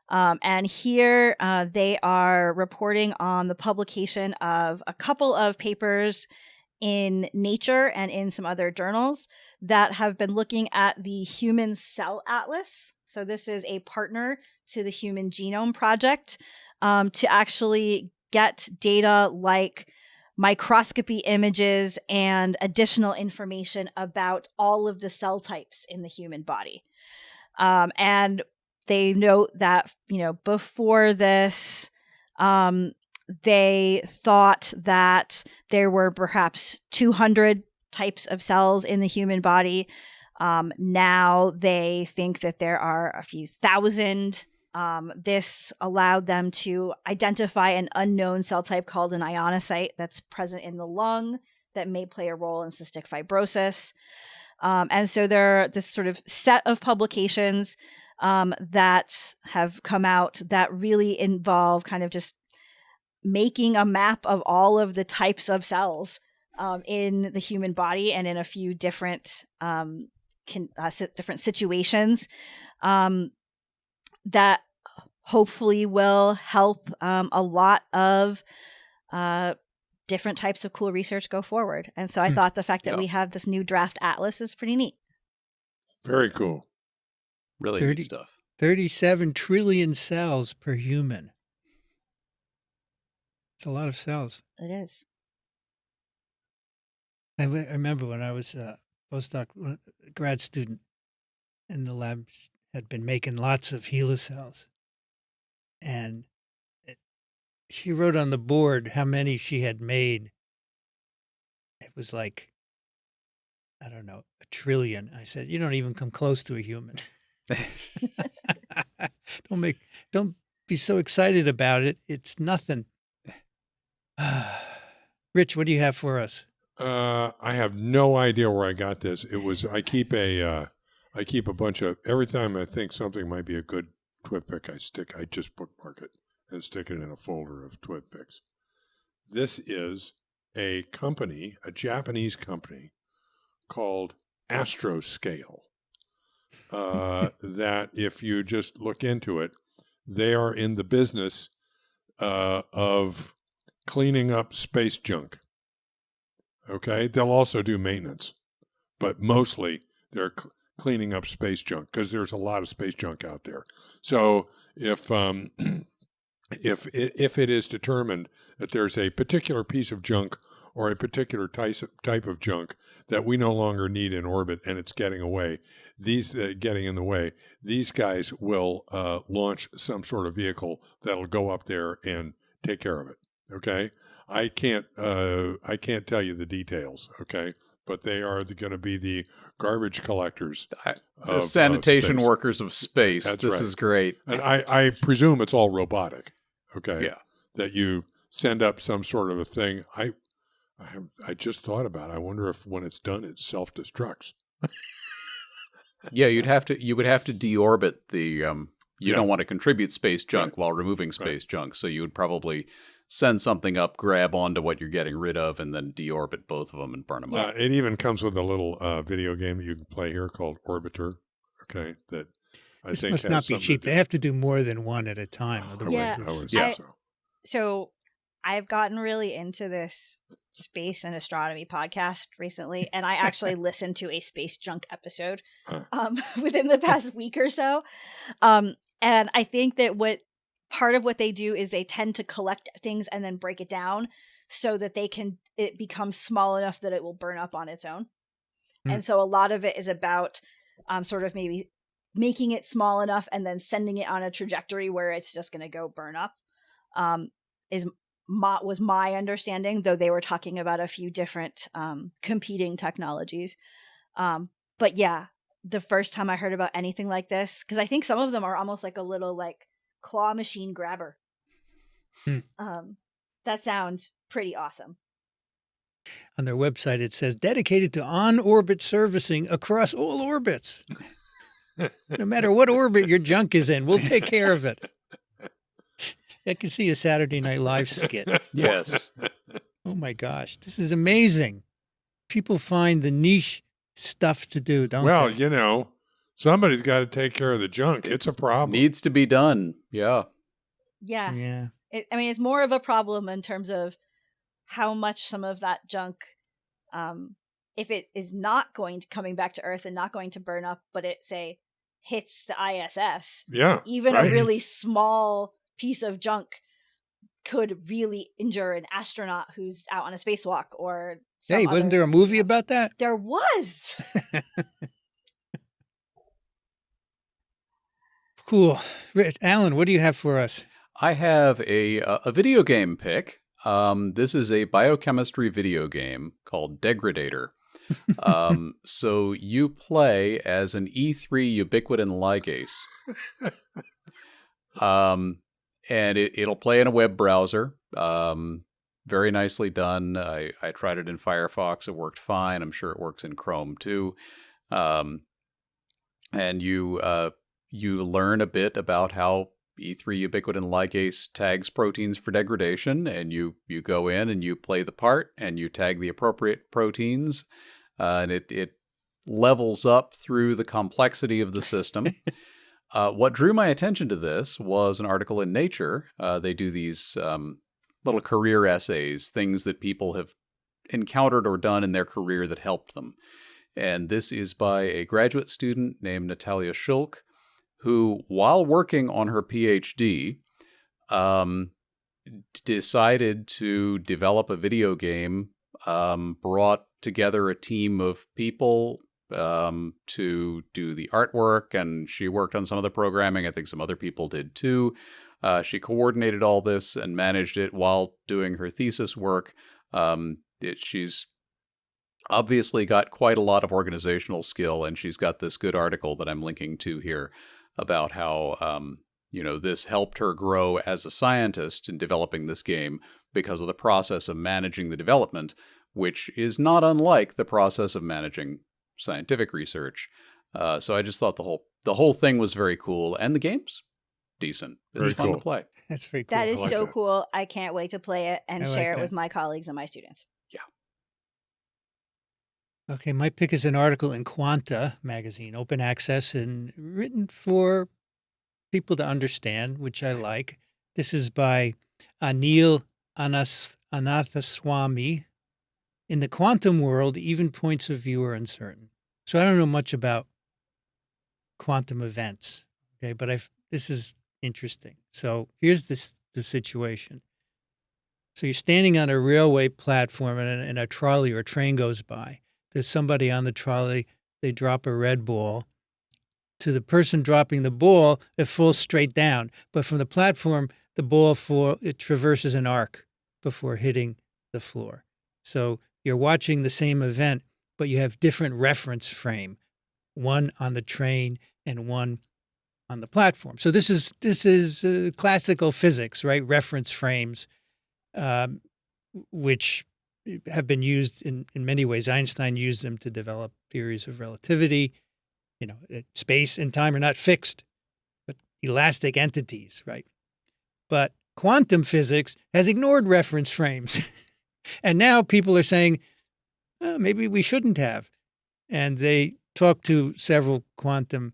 And here they are reporting on the publication of a couple of papers in Nature and in some other journals that have been looking at the Human Cell Atlas. So this is a partner to the Human Genome Project to actually get data like microscopy images and additional information about all of the cell types in the human body. And they note that, before this, they thought that there were perhaps 200 types of cells in the human body. Now they think that there are a few thousand. This allowed them to identify an unknown cell type called an ionocyte that's present in the lung that may play a role in cystic fibrosis. And so there are this sort of set of publications that have come out that really involve kind of just making a map of all of the types of cells in the human body and in a few different different situations that hopefully will help a lot of different types of cool research go forward. And so I thought the fact that we have this new draft atlas is pretty neat. Very cool. Really neat stuff. 37 trillion cells per human. It's a lot of cells. It is. I remember when I was a postdoc grad student in the lab, had been making lots of HeLa cells. And she wrote on the board how many she had made. It was like, I don't know, 1 trillion. I said, you don't even come close to a human. Don't be so excited about it. It's nothing. Rich, what do you have for us? I have no idea where I got this. I keep a bunch of, every time I think something might be a good TWiV pick, I just bookmark it and stick it in a folder of TWiV picks. This is a company, a Japanese company called Astroscale. That if you just look into it, they are in the business of cleaning up space junk. Okay, they'll also do maintenance, but mostly they're cleaning up space junk because there's a lot of space junk out there. So if it is determined that there's a particular piece of junk or a particular type of junk that we no longer need in orbit and it's getting away, getting in the way, these guys will launch some sort of vehicle that'll go up there and take care of it. Okay, I can't tell you the details. Okay, but they are going to be the garbage collectors, the sanitation space. workers of space. That's this right. is great. And I presume it's all robotic. Okay, yeah, that you send up some sort of a thing. I just thought about it. I wonder if when it's done, it self-destructs. Yeah, you would have to deorbit the. You don't want to contribute space junk while removing space junk, so you would probably send something up, grab onto what you're getting rid of, and then deorbit both of them and burn them up. It even comes with a little video game that you can play here called Orbiter. Okay, that I think must not be cheap. They have to do more than one at a time. Yeah. So I've gotten really into this space and astronomy podcast recently, and I actually listened to a space junk episode within the past week or so. And I think that part of what they do is they tend to collect things and then break it down so that it becomes small enough that it will burn up on its own. And so a lot of it is about sort of maybe making it small enough and then sending it on a trajectory where it's just going to go burn up. Was my understanding, though they were talking about a few different competing technologies. But yeah, the first time I heard about anything like this, because I think some of them are almost like a little like claw machine grabber. That sounds pretty awesome. On their website, it says dedicated to on-orbit servicing across all orbits. No matter what orbit your junk is in, we'll take care of it. I can see a Saturday Night Live skit. Yes. Oh my gosh, this is amazing. People find the niche stuff to do, don't Well, they? you know, somebody's got to take care of the junk. It's a problem. Needs to be done. Yeah. Yeah. Yeah. I mean, it's more of a problem in terms of how much some of that junk, if it is not coming back to Earth and not going to burn up, but it, say, hits the ISS, Yeah. even right. a really small piece of junk could really injure an astronaut who's out on a spacewalk or Hey, wasn't there a movie about that? There was. Cool. Alan, what do you have for us? I have a video game pick. This is a biochemistry video game called Degradator. So you play as an E3 ubiquitin ligase. And it'll play in a web browser. Very nicely done. I tried it in Firefox. It worked fine. I'm sure it works in Chrome too. And you learn a bit about how E3 ubiquitin ligase tags proteins for degradation, and you go in and you play the part and you tag the appropriate proteins, and it levels up through the complexity of the system. What drew my attention to this was an article in Nature. They do these little career essays, things that people have encountered or done in their career that helped them. And this is by a graduate student named Natalia Schulk, who, while working on her PhD, decided to develop a video game, brought together a team of people to do the artwork, and she worked on some of the programming. I think some other people did too. She coordinated all this and managed it while doing her thesis work. She's obviously got quite a lot of organizational skill, and she's got this good article that I'm linking to here about how this helped her grow as a scientist in developing this game because of the process of managing the development, which is not unlike the process of managing scientific research. So I just thought the whole thing was very cool, and the game's decent. It's Very fun cool. to play. That's very cool. That is like so that. cool. I can't wait to play it and I like share it that. with my colleagues and my students. Okay, my pick is an article in Quanta magazine, open access, and written for people to understand, which I like. This is by Anil Anathaswamy. In the quantum world, even points of view are uncertain. So I don't know much about quantum events, okay, but this is interesting. So here's the situation. So you're standing on a railway platform and a trolley or a train goes by. There's somebody on the trolley, they drop a red ball. To the person dropping the ball, it falls straight down. But from the platform, the ball it traverses an arc before hitting the floor. So you're watching the same event, but you have different reference frame, one on the train and one on the platform. So this is classical physics, right? Reference frames, which have been used in many ways. Einstein used them to develop theories of relativity. Space and time are not fixed, but elastic entities, right? But quantum physics has ignored reference frames. And now people are saying, maybe we shouldn't have. And they talked to several quantum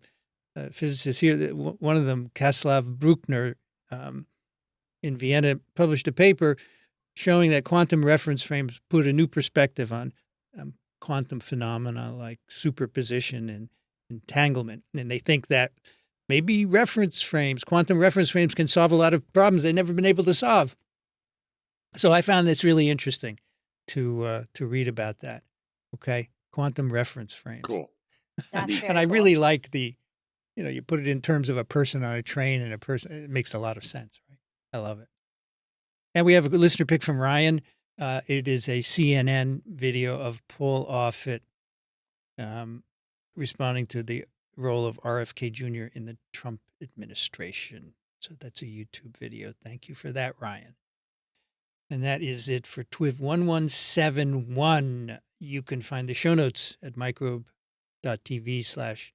physicists here. One of them, Kaslav Bruckner, in Vienna, published a paper showing that quantum reference frames put a new perspective on quantum phenomena like superposition and entanglement. And they think that maybe quantum reference frames can solve a lot of problems they've never been able to solve. So I found this really interesting to read about that. Okay, quantum reference frames. Cool. That's very And I cool. really like you put it in terms of a person on a train and a person. It makes a lot of sense, right? I love it. And we have a listener pick from Ryan. It is a CNN video of Paul Offit responding to the role of RFK Jr. in the Trump administration. So that's a YouTube video. Thank you for that, Ryan. And that is it for TWiV 1171. You can find the show notes at microbe.tv/TWiV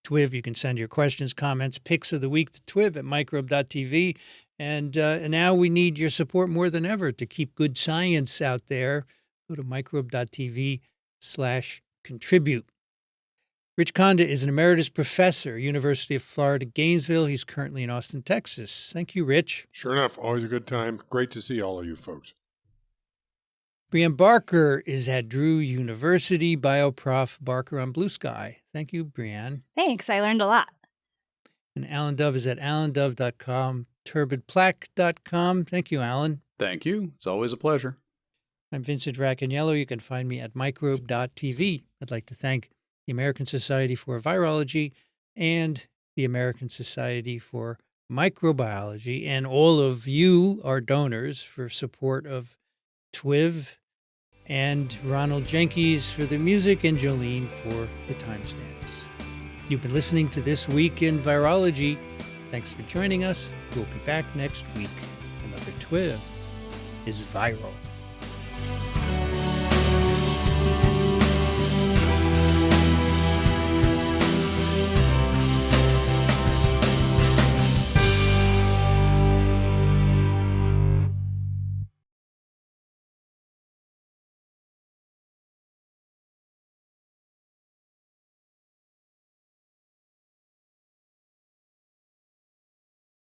TWiV. You can send your questions, comments, picks of the week to TWiV at microbe.tv. And now we need your support more than ever to keep good science out there. Go to microbe.tv/contribute. Rich Conda is an emeritus professor, University of Florida, Gainesville. He's currently in Austin, Texas. Thank you, Rich. Sure enough, always a good time. Great to see all of you folks. Brianne Barker is at Drew University, BioProf Barker on Blue Sky. Thank you, Brianne. Thanks. I learned a lot. And Alan Dove is at alandove.com, turbidplaque.com. Thank you, Alan. Thank you. It's always a pleasure. I'm Vincent Racaniello. You can find me at microbe.tv. I'd like to thank the American Society for Virology and the American Society for Microbiology and all of you, our donors, for support of TWiV, and Ronald Jenkins for the music, and Jolene for the timestamps. You've been listening to This Week in Virology. Thanks for joining us. We'll be back next week. Another TWiV is viral.